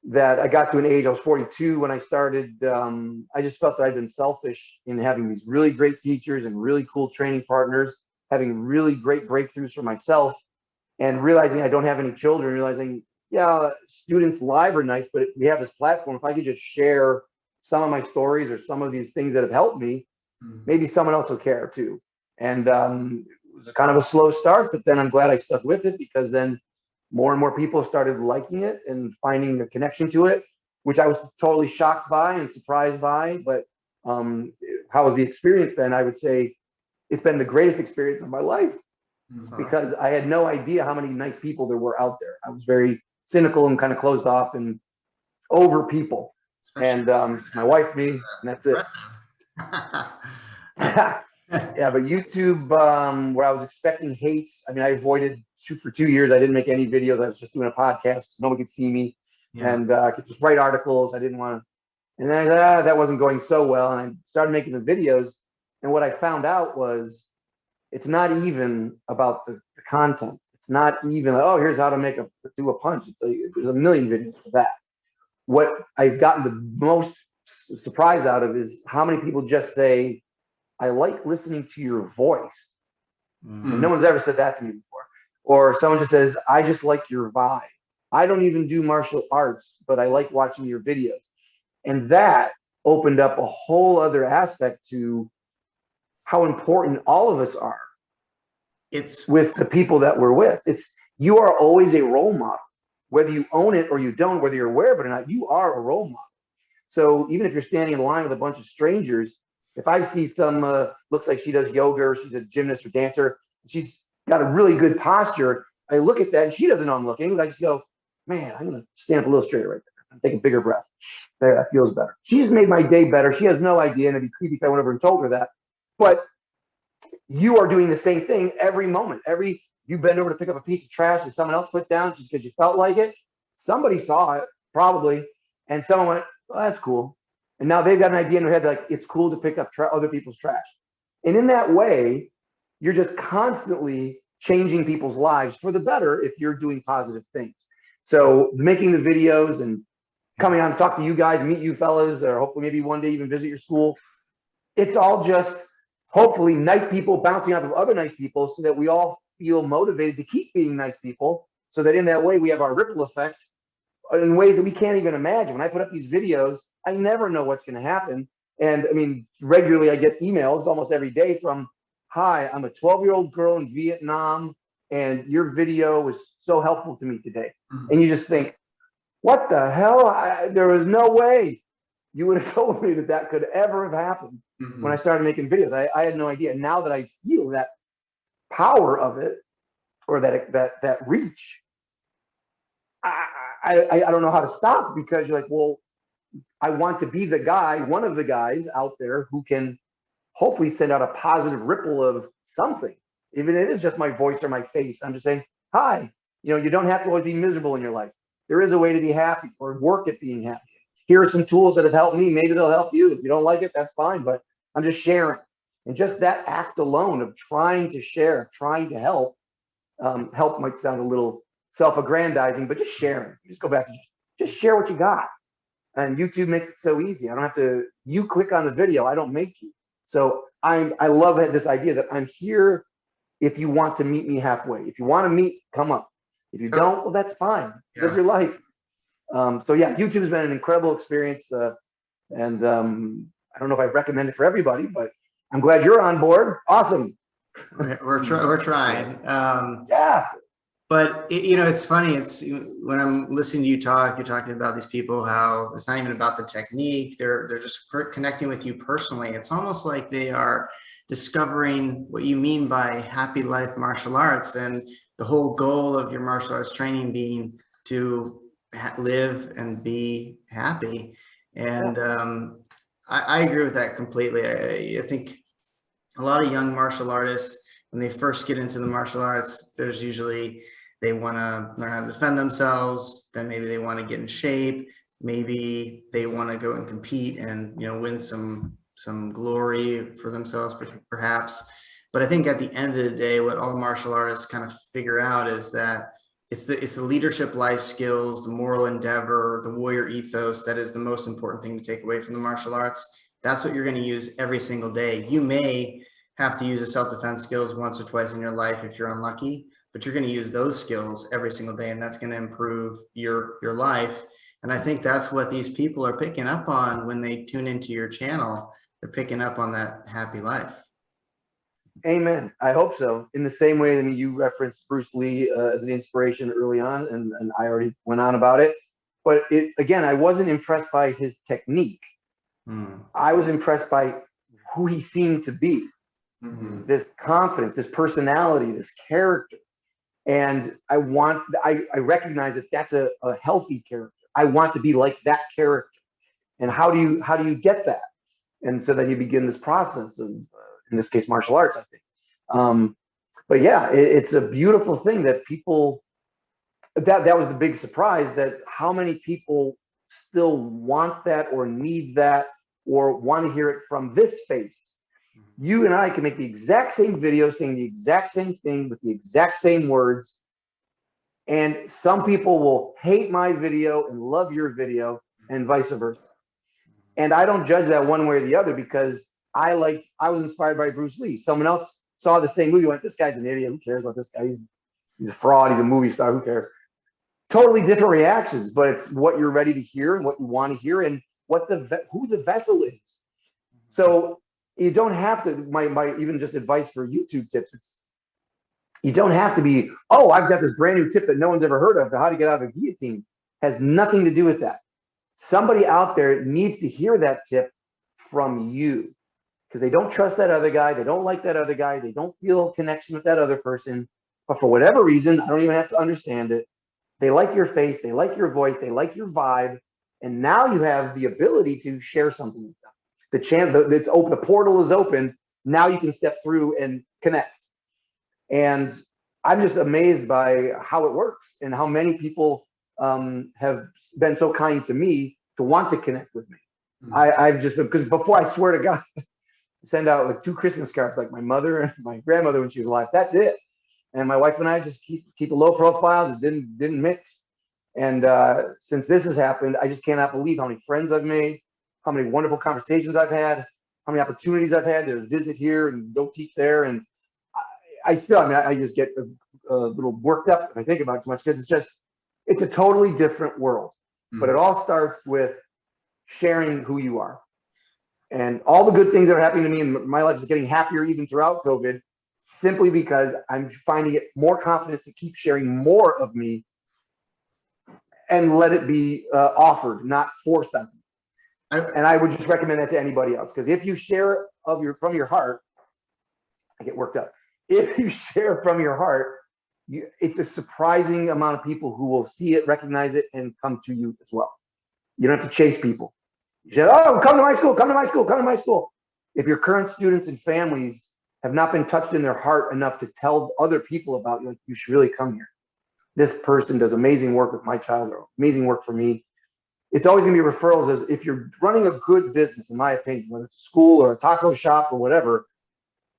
that I got to an age, I was 42 when I started. I just felt that I'd been selfish in having these really great teachers and really cool training partners, having really great breakthroughs for myself, and realizing I don't have any children, realizing, yeah, students live are nice, but we have this platform. If I could just share some of my stories or some of these things that have helped me, maybe someone else will care too. And it was kind of a slow start, but then I'm glad I stuck with it, because then more and more people started liking it and finding a connection to it, which I was totally shocked by and surprised by. But how was the experience then? I would say it's been the greatest experience of my life, because I had no idea how many nice people there were out there. I was very cynical and kind of closed off and over people. And my wife, me, and that's it. Yeah, but YouTube, where I was expecting hate, I mean, I avoided for 2 years. I didn't make any videos. I was just doing a podcast so no one could see me, and I could just write articles. I didn't want to. And then that wasn't going so well, and I started making the videos. And what I found out was it's not even about the content. It's not even like, oh, here's how to do a punch. It's like, there's a million videos for that. What I've gotten the most surprise out of is how many people just say, I like listening to your voice. And no one's ever said that to me before. Or someone just says, I just like your vibe. I don't even do martial arts, but I like watching your videos. And that opened up a whole other aspect to how important all of us are. It's with the people that we're with. You are always a role model, whether you own it or you don't, whether you're aware of it or not, you are a role model. So even if you're standing in line with a bunch of strangers, if I see some looks like she does yoga, or she's a gymnast or dancer, she's got a really good posture, I look at that and she doesn't know I'm looking, but I just go, man, I'm gonna stand up a little straighter right there. I'm taking a bigger breath. There, that feels better. She's made my day better. She has no idea, and it'd be creepy if I went over and told her that. But you are doing the same thing every moment. You bend over to pick up a piece of trash that someone else put down just because you felt like it. Somebody saw it, probably, and someone went, well, that's cool. And now they've got an idea in their head, like, it's cool to pick up other people's trash. And in that way, you're just constantly changing people's lives for the better if you're doing positive things. So making the videos and coming on to talk to you guys, meet you fellas, or hopefully maybe one day even visit your school. It's all just hopefully nice people bouncing off of other nice people, so that we all feel motivated to keep being nice people, so that in that way we have our ripple effect in ways that we can't even imagine. When I put up these videos, I never know what's going to happen. And I mean, regularly I get emails almost every day from, hi, I'm a 12-year-old girl in Vietnam, and your video was so helpful to me today. And you just think, what the hell? There was no way you would have told me that could ever have happened when I started making videos. I had no idea. Now that I feel that power of it, or that reach, I don't know how to stop, because you're like, well, I want to be the guy, one of the guys out there who can hopefully send out a positive ripple of something. Even if it is just my voice or my face, I'm just saying, hi, you don't have to always be miserable in your life. There is a way to be happy, or work at being happy. Here are some tools that have helped me. Maybe they'll help you. If you don't like it, that's fine, but I'm just sharing. And just that act alone of trying to share, trying to help might sound a little self-aggrandizing, but just sharing. You just go back to just share what you got. And YouTube makes it so easy. I don't have to, you click on the video, I don't make you. So I love this idea that I'm here if you want to meet me halfway. If you want to meet, come up. If you don't, well, that's fine. Live your life. So yeah, YouTube has been an incredible experience. And I don't know if I recommend it for everybody, but I'm glad you're on board. Awesome. We're trying. Yeah. But it's funny. It's when I'm listening to you talk, you're talking about these people, how it's not even about the technique. They're just connecting with you personally. It's almost like they are discovering what you mean by happy life martial arts, and the whole goal of your martial arts training being to live and be happy. And I agree with that completely. I think a lot of young martial artists, when they first get into the martial arts, there's usually they want to learn how to defend themselves. Then maybe they want to get in shape. Maybe they want to go and compete and win some glory for themselves, perhaps. But I think at the end of the day, what all martial artists kind of figure out is that it's the leadership life skills, the moral endeavor, the warrior ethos that is the most important thing to take away from the martial arts. That's what you're going to use every single day. You may have to use the self-defense skills once or twice in your life if you're unlucky, but you're going to use those skills every single day, and that's going to improve your life. And I think that's what these people are picking up on when they tune into your channel. They're picking up on that happy life. Amen. I hope so. In the same way, I mean, you referenced Bruce Lee as an inspiration early on, and I already went on about it. But again, I wasn't impressed by his technique. I was impressed by who he seemed to be. This confidence, this personality, this character. And I recognize that that's a healthy character. I want to be like that character. And how do you get that? And so then you begin this process of, in this case, martial arts, I think. But yeah, it's a beautiful thing that people, that was the big surprise, that how many people still want that or need that or want to hear it from this face. You and I can make the exact same video saying the exact same thing with the exact same words. And some people will hate my video and love your video and vice versa. And I don't judge that one way or the other, because I was inspired by Bruce Lee. Someone else saw the same movie, went, this guy's an idiot. Who cares about this guy? He's a fraud. He's a movie star. Who cares? Totally different reactions, but it's what you're ready to hear and what you want to hear and who the vessel is. So you don't have to, my even just advice for YouTube tips, you don't have to be, oh, I've got this brand new tip that no one's ever heard of, how to get out of a guillotine. Has nothing to do with that. Somebody out there needs to hear that tip from you, because they don't trust that other guy. They don't like that other guy. They don't feel a connection with that other person. But for whatever reason, I don't even have to understand it. They like your face. They like your voice. They like your vibe. And now you have the ability to share something with them. The channel, it's open. The portal is open. Now you can step through and connect. And I'm just amazed by how it works and how many people have been so kind to me to want to connect with me. I've just, because before, I swear to God, send out like 2 Christmas cards, like my mother and my grandmother when she was alive. That's it. And my wife and I just keep a low profile, just didn't mix. And since this has happened, I just cannot believe how many friends I've made, how many wonderful conversations I've had, how many opportunities I've had to visit here and go teach there. And I just get a little worked up if I think about it too much, because it's a totally different world. But it all starts with sharing who you are. And all the good things that are happening to me in my life is getting happier even throughout COVID, simply because I'm finding it more confidence to keep sharing more of me and let it be offered, not forced on me. And I would just recommend that to anybody else, because if you share from your heart, I get worked up. If you share from your heart, it's a surprising amount of people who will see it, recognize it, and come to you as well. You don't have to chase people. You say, oh, come to my school, come to my school, come to my school. If your current students and families have not been touched in their heart enough to tell other people about you, like, you should really come here. This person does amazing work with my child, or amazing work for me. It's always going to be referrals. As if you're running a good business, in my opinion, whether it's a school or a taco shop or whatever,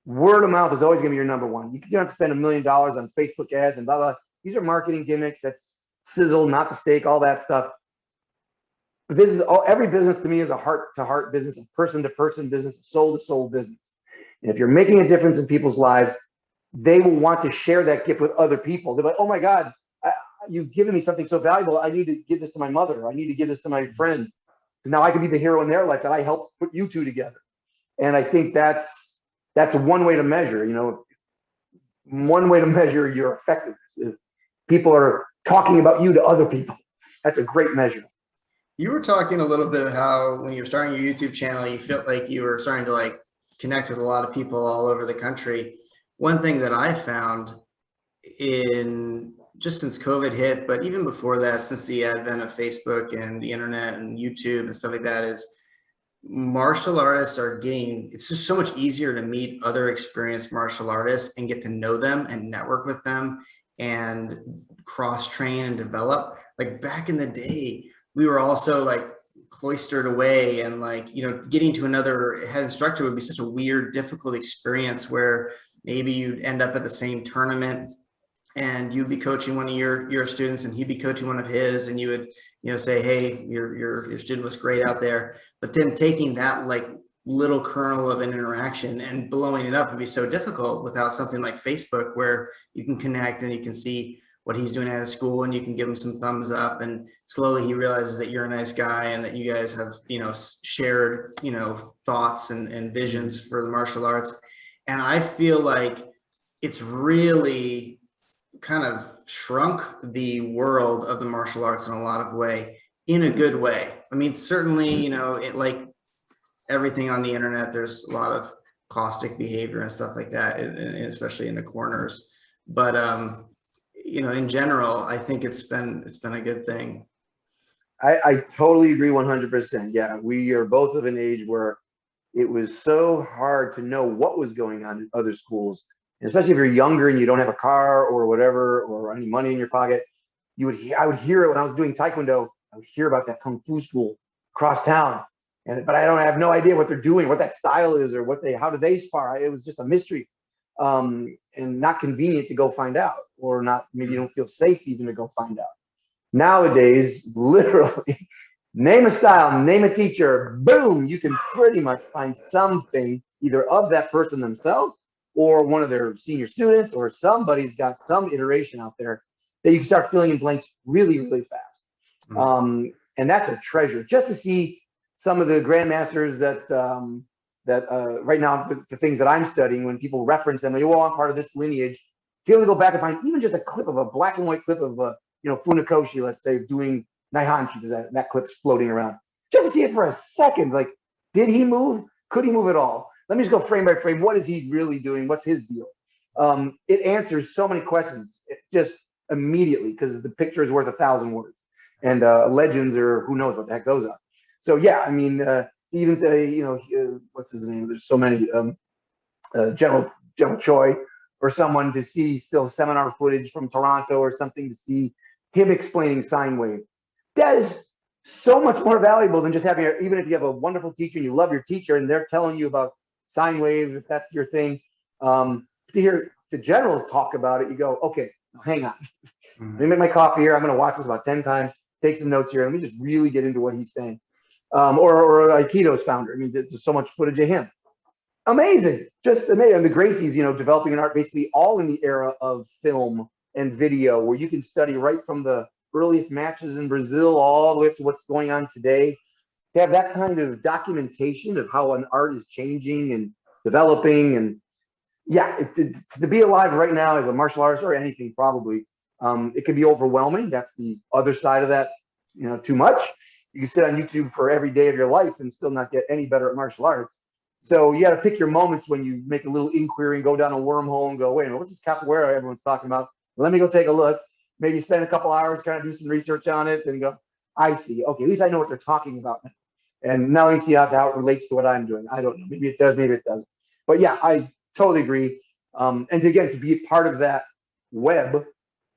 word of mouth is always going to be your number one. You don't have to spend $1 million on Facebook ads and blah, blah. These are marketing gimmicks. That's sizzle, not the steak, all that stuff. But this is every business to me is a heart-to-heart business, a person-to-person business, a soul-to-soul business. And if you're making a difference in people's lives, they will want to share that gift with other people. They're like, oh my God, you've given me something so valuable. I need to give this to my mother. I need to give this to my friend. Because now I can be the hero in their life that I helped put you two together. And I think that's one way to measure, one way to measure your effectiveness. If people are talking about you to other people, that's a great measure. You were talking a little bit of how when you were starting your YouTube channel, you felt like you were starting to like connect with a lot of people all over the country. One thing that I found in just since COVID hit, but even before that, since the advent of Facebook and the internet and YouTube and stuff like that, is martial artists are getting, it's just so much easier to meet other experienced martial artists and get to know them and network with them and cross train and develop. Like back in the day, we were also like cloistered away, and like, getting to another head instructor would be such a weird, difficult experience where maybe you'd end up at the same tournament and you'd be coaching one of your students and he'd be coaching one of his, and you would say, hey, your student was great out there. But then taking that like little kernel of an interaction and blowing it up would be so difficult without something like Facebook, where you can connect and you can see what he's doing at his school and you can give him some thumbs up, and slowly he realizes that you're a nice guy and that you guys have shared thoughts and visions for the martial arts. And I feel like it's really kind of shrunk the world of the martial arts in a lot of way, in a good way. I mean, certainly, it, like everything on the internet, there's a lot of caustic behavior and stuff like that, and especially in the corners. But in general, I think it's been a good thing. I totally agree 100%. Yeah, we are both of an age where it was so hard to know what was going on in other schools, especially if you're younger and you don't have a car or whatever, or any money in your pocket. I would hear it when I was doing Taekwondo. I would hear about that Kung Fu school across town, but I have no idea what they're doing, what that style is, or how do they spar. It was just a mystery, and not convenient to go find out, or not, maybe you don't feel safe even to go find out. Nowadays, literally, name a style, name a teacher, boom, you can pretty much find something either of that person themselves or one of their senior students, or somebody's got some iteration out there that you can start filling in blanks really, really fast. And that's a treasure. Just to see some of the grandmasters that right now, the things that I'm studying, when people reference them, I'm part of this lineage. If you only go back and find even just a clip of a black and white clip of Funakoshi, let's say, doing Naihanchi, because that clip's floating around. Just to see it for a second, like, did he move? Could he move at all? Let me just go frame by frame. What is he really doing? What's his deal? It answers so many questions just immediately, because the picture is worth 1,000 words, and legends, or who knows what the heck those are. So yeah, I mean, even say, what's his name? There's so many, General Choi, or someone to see still seminar footage from Toronto or something, to see him explaining sine wave. That is so much more valuable than just having, even if you have a wonderful teacher and you love your teacher and they're telling you about sine wave, if that's your thing, to hear the general talk about it, you go, okay, hang on. Let me make my coffee here. I'm going to watch this about 10 times, take some notes here. Let me just really get into what he's saying. Or Aikido's founder. I mean, there's so much footage of him. Amazing, just amazing. And the Gracies, developing an art basically all in the era of film and video, where you can study right from the earliest matches in Brazil all the way up to what's going on today. To have that kind of documentation of how an art is changing and developing, and yeah, to be alive right now as a martial artist, or anything probably, it can be overwhelming. That's the other side of that. Too much. You can sit on YouTube for every day of your life and still not get any better at martial arts. So you got to pick your moments when you make a little inquiry and go down a wormhole and go, wait a minute, what's this capoeira everyone's talking about? Let me go take a look. Maybe spend a couple hours, kind of do some research on it, and go, I see. Okay, at least I know what they're talking about now. And now let me see how it relates to what I'm doing. I don't know. Maybe it does, maybe it doesn't. But yeah, I totally agree. And again, to be part of that web,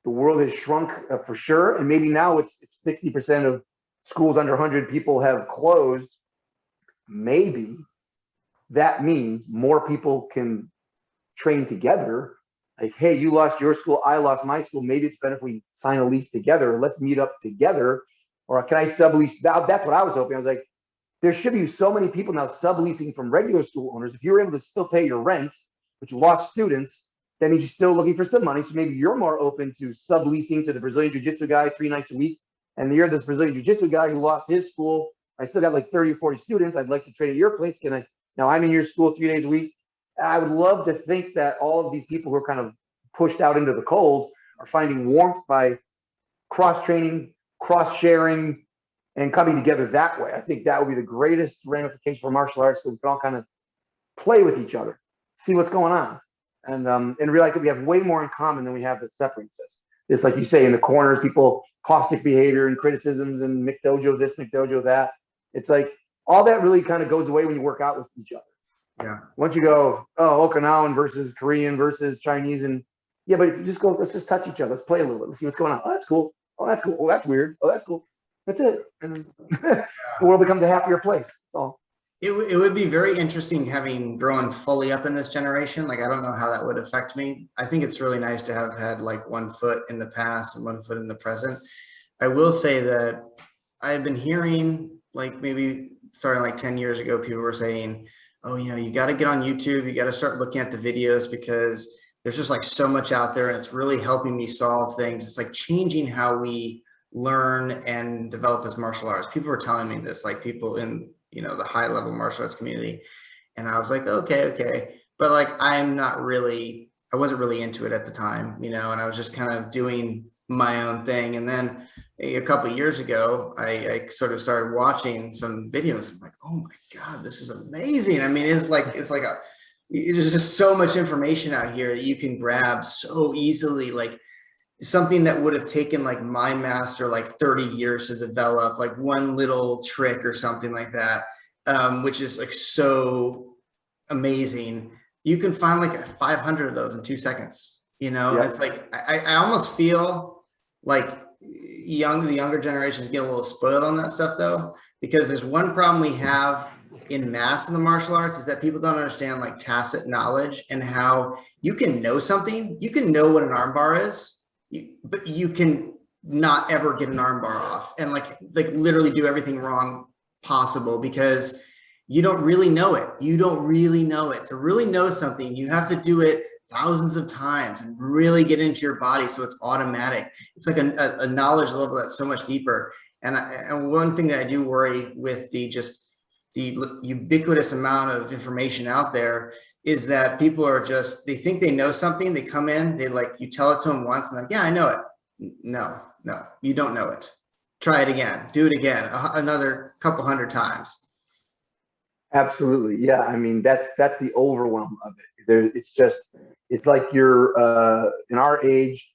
the world has shrunk for sure. And maybe now it's 60% of schools under 100 people have closed. Maybe that means more people can train together. Like, hey, you lost your school, I lost my school. Maybe it's better if we sign a lease together. Let's meet up together. Or can I sublease? That's what I was hoping. I was like, there should be so many people now subleasing from regular school owners. If you were able to still pay your rent, but you lost students, that means you're still looking for some money. So maybe you're more open to subleasing to the Brazilian Jiu-Jitsu guy 3 nights a week. And you're this Brazilian Jiu-Jitsu guy who lost his school. I still got like 30 or 40 students. I'd like to train at your place. Can I? Now I'm in your school 3 days a week. I would love to think that all of these people who are kind of pushed out into the cold are finding warmth by cross-training, cross-sharing, and coming together that way. I think that would be the greatest ramification for martial arts, so we can all kind of play with each other, see what's going on, and realize that we have way more in common than we have that separates us. It's like you say, in the corners, people caustic behavior and criticisms and McDojo this, McDojo that. It's like all that really kind of goes away when you work out with each other. Yeah. Once you go, oh, Okinawan versus Korean versus Chinese, and yeah, but if you just go, let's just touch each other, let's play a little bit, let's see what's going on. Oh, that's cool. Oh, that's cool. Oh, that's weird. Oh, that's cool. That's it. And the world becomes a happier place. That's all. It would be very interesting having grown fully up in this generation. Like, I don't know how that would affect me. I think it's really nice to have had like 1 foot in the past and 1 foot in the present. I will say that I've been hearing, like, maybe starting like 10 years ago, people were saying, oh, you know, you got to get on YouTube. You got to start looking at the videos because there's just like so much out there and it's really helping me solve things. It's like changing how we learn and develop as martial arts. People were telling me this, like people in, you know, the high level martial arts community. And I was like, okay. But like, I wasn't really into it at the time, you know, and I was just kind of doing my own thing. And then a couple of years ago, I sort of started watching some videos. I'm like, oh my God, this is amazing. I mean, there's just so much information out here that you can grab so easily. Like, something that would have taken like my master like 30 years to develop, like one little trick or something like that, which is like so amazing. You can find like 500 of those in 2 seconds, you know. Yep. And it's like I almost feel like the younger generations get a little spoiled on that stuff though, because there's one problem we have in mass in the martial arts is that people don't understand like tacit knowledge and how you can know something, you can know what an armbar is, but you can not ever get an armbar off and like literally do everything wrong possible because you don't really know it. You don't really know it. To really know something, you have to do it thousands of times and really get into your body so it's automatic. It's like a knowledge level that's so much deeper. And one thing that I do worry with the ubiquitous amount of information out there is that people are just, they think they know something, they come in, you tell it to them once and like, yeah, I know it. No, you don't know it. Try it again, do it again, another couple hundred times. Absolutely. Yeah. I mean, that's the overwhelm of it. It's like you're in our age,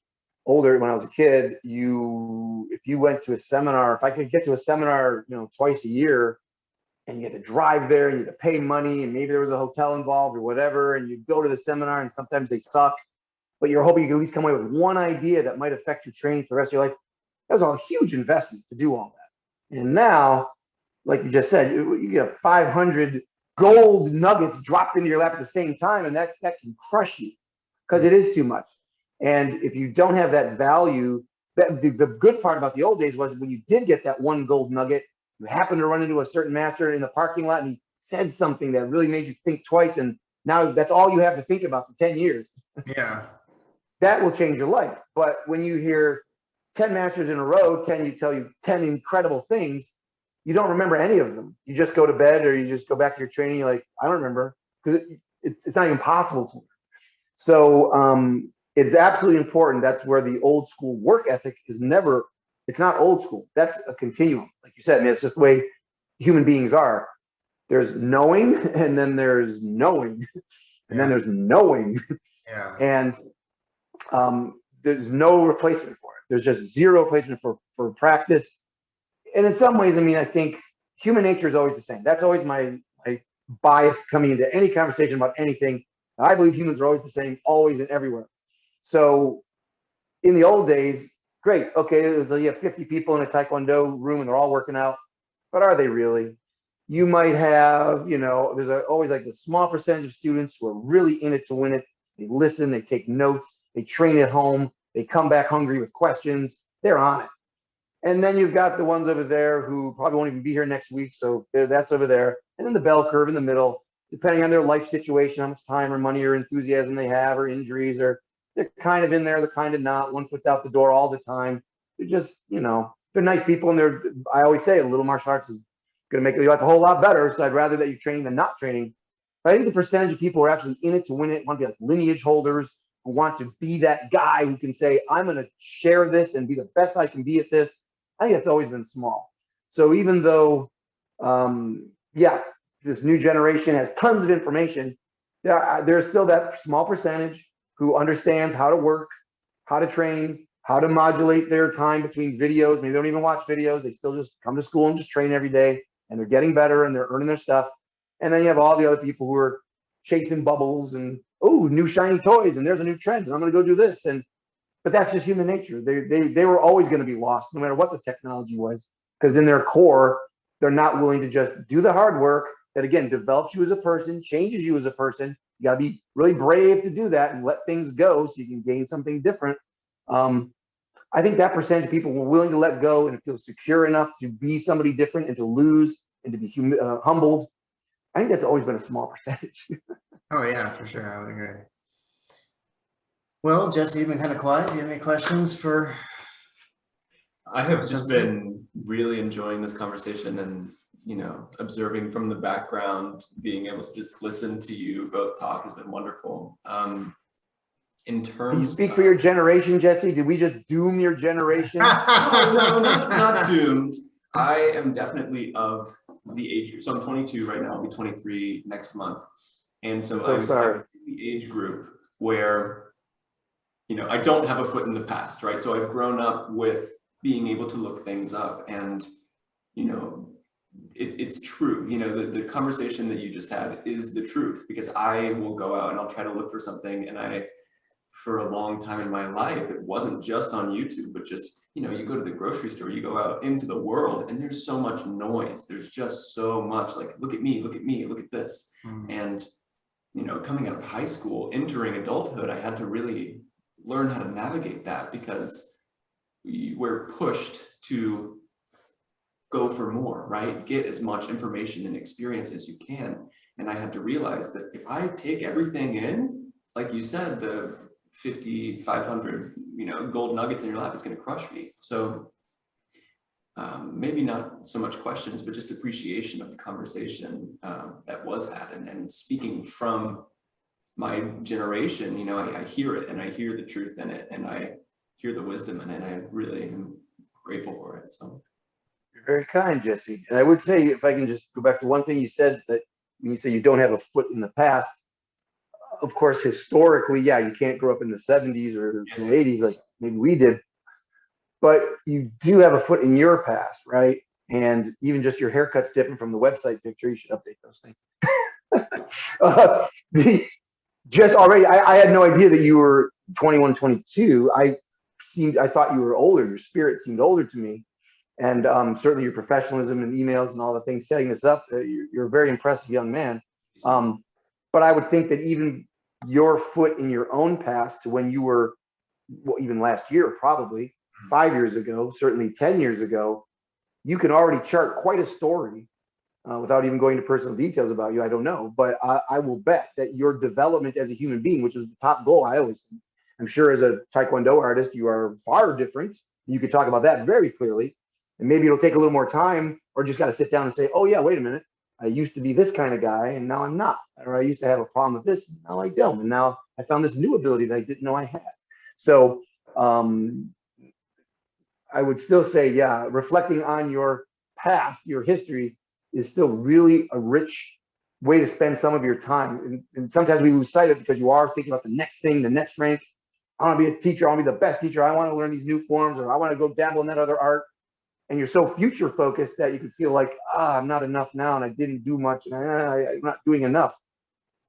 older, when I was a kid, if you went to a seminar, if I could get to a seminar, you know, twice a year, and you had to drive there and you had to pay money and maybe there was a hotel involved or whatever, and you go to the seminar and sometimes they suck, but you're hoping you can at least come away with one idea that might affect your training for the rest of your life. That was a huge investment to do all that. And now, like you just said, you get 500 gold nuggets dropped into your lap at the same time, and that can crush you because it is too much. And if you don't have that value, the good part about the old days was when you did get that one gold nugget, you happened to run into a certain master in the parking lot and he said something that really made you think twice. And now that's all you have to think about for 10 years. Yeah. That will change your life. But when you hear 10 masters in a row, tell you 10 incredible things, you don't remember any of them. You just go to bed or you just go back to your training. You're like, I don't remember, because it's not even possible to. So it's absolutely important. That's where the old school work ethic is never, it's not old school. That's a continuum. Like you said, I mean, it's just the way human beings are. There's knowing, and then there's knowing, and then there's knowing. Yeah. And there's no replacement for it. There's just zero replacement for practice. And in some ways, I mean, I think human nature is always the same. That's always my bias coming into any conversation about anything. I believe humans are always the same, always and everywhere. So in the old days, great. Okay, you have 50 people in a Taekwondo room and they're all working out. But are they really? You might have, you know, there's always like the small percentage of students who are really in it to win it. They listen, they take notes, they train at home, they come back hungry with questions. They're on it. And then you've got the ones over there who probably won't even be here next week. So that's over there. And then the bell curve in the middle. depending on their life situation, how much time or money or enthusiasm they have or injuries, or they're kind of in there, they're kind of not. One foot's out the door all the time. They're just, they're nice people, and I always say a little martial arts is going to make your life a whole lot better. So I'd rather that you're training than not training. But I think the percentage of people who are actually in it to win it, want to be like lineage holders, who want to be that guy who can say, I'm going to share this and be the best I can be at this, I think that's always been small. So even though, this new generation has tons of information, there's still that small percentage who understands how to work, how to train, how to modulate their time between videos. Maybe they don't even watch videos. They still just come to school and just train every day, and they're getting better and they're earning their stuff. And then you have all the other people who are chasing bubbles and, oh, new shiny toys, and there's a new trend, and I'm going to go do this. But that's just human nature. They were always going to be lost no matter what the technology was, because in their core, they're not willing to just do the hard work that, again, develops you as a person, changes you as a person. You got to be really brave to do that and let things go so you can gain something different. I think that percentage of people were willing to let go and feel secure enough to be somebody different and to lose and to be humbled. I think that's always been a small percentage. Oh yeah, for sure. I would agree. Well, Jesse, you've been kind of quiet. Do you have any questions for? I have just Sensei? been really enjoying this conversation and, observing from the background, being able to just listen to you both talk has been wonderful. In terms Can you speak for your generation, Jesse? Did we just doom your generation? No, not doomed. I am definitely of the age group. So I'm 22 right now. I'll be 23 next month. And so I'm sorry. in the age group where, I don't have a foot in the past, right? So I've grown up with being able to look things up, and, it's true. The conversation that you just had is the truth, because I will go out and I'll try to look for something, and for a long time in my life, it wasn't just on YouTube, but just, you go to the grocery store, you go out into the world, and there's so much noise. There's just so much like, look at me, look at this. And, coming out of high school, entering adulthood, I had to really learn how to navigate that, because we're pushed to go for more, right? Get as much information and experience as you can. And I had to realize that if I take everything in, like you said, the 500, gold nuggets in your lap, it's going to crush me. So maybe not so much questions, but just appreciation of the conversation that was had, and speaking from my generation, I hear it, and I hear the truth in it, and I hear the wisdom in it. I really am grateful for it. So You're very kind, Jesse. And I would say, if I can just go back to one thing you said, that when you say you don't have a foot in the past, of course, historically, yeah, you can't grow up in the 70s or Yes. the 80s like maybe we did, but you do have a foot in your past, right? And even just your haircut's different from the website picture. You should update those things. Just already, I had no idea that you were 21, 22. I thought you were older. Your spirit seemed older to me. And certainly your professionalism and emails and all the things setting this up, you're a very impressive young man. But I would think that even your foot in your own past to when you were, well, even last year, probably 5 years ago, certainly 10 years ago, you can already chart quite a story without even going to personal details about you. I don't know, but I will bet that your development as a human being, which is the top goal, I'm sure as a Taekwondo artist, you are far different. You could talk about that very clearly. And maybe it'll take a little more time, or just got to sit down and say, oh yeah, wait a minute. I used to be this kind of guy, and now I'm not. Or I used to have a problem with this, and now I don't. And now I found this new ability that I didn't know I had. So I would still say, yeah, reflecting on your past, your history is still really a rich way to spend some of your time. And sometimes we lose sight of it because you are thinking about the next thing, the next rank. I want to be a teacher. I want to be the best teacher. I want to learn these new forms, or I want to go dabble in that other art. And you're so future focused that you can feel like, I'm not enough now, and I didn't do much, and I'm not doing enough.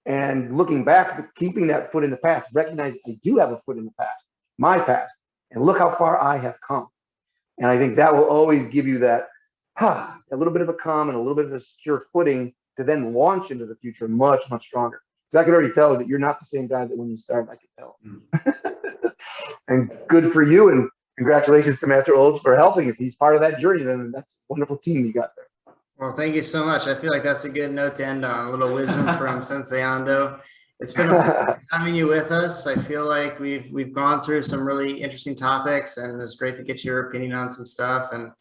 And looking back, keeping that foot in the past, recognize I do have a foot in the past, my past, and look how far I have come. And I think that will always give you that, a little bit of a calm and a little bit of a secure footing to then launch into the future much, much stronger. Because I can already tell that you're not the same guy that when you started, I can tell. And good for you, and congratulations to Master Olds for helping. If he's part of that journey, then that's a wonderful team you got there. Well, thank you so much. I feel like that's a good note to end on. A little wisdom from Sensei Ando. It's been a pleasure having you with us. I feel like we've gone through some really interesting topics, and it's great to get your opinion on some stuff. And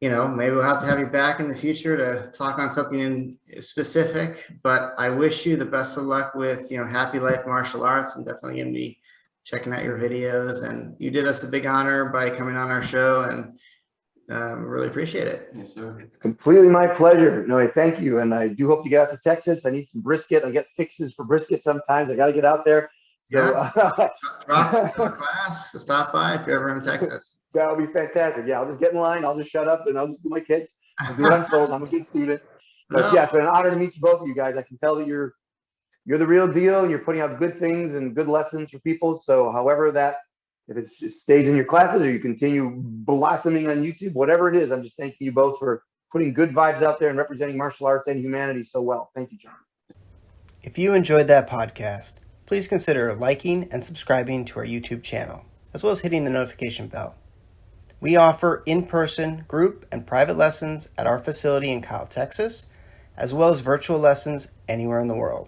maybe we'll have to have you back in the future to talk on something in specific. But I wish you the best of luck with Happy Life Martial Arts, and definitely gonna be checking out your videos. And you did us a big honor by coming on our show, and really appreciate it. Yes, sir. It's completely my pleasure. No, thank you. And I do hope to get out to Texas. I need some brisket. I get fixes for brisket sometimes. I got to get out there. So Drop into a class, stop by if you're ever in Texas. that would be fantastic. Yeah, I'll just get in line. I'll just shut up and I'll just do my kids. I'll do what I'm told. I'm a good student. But yeah, it's been an honor to meet you, both of you guys. I can tell that you're the real deal, and you're putting out good things and good lessons for people. So however that, if it stays in your classes or you continue blossoming on YouTube, whatever it is, I'm just thanking you both for putting good vibes out there and representing martial arts and humanity so well. Thank you, John. If you enjoyed that podcast, please consider liking and subscribing to our YouTube channel, as well as hitting the notification bell. We offer in-person, group, and private lessons at our facility in Kyle, Texas, as well as virtual lessons anywhere in the world.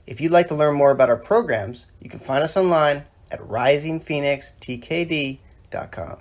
If you'd like to learn more about our programs, you can find us online at risingphoenixtkd.com.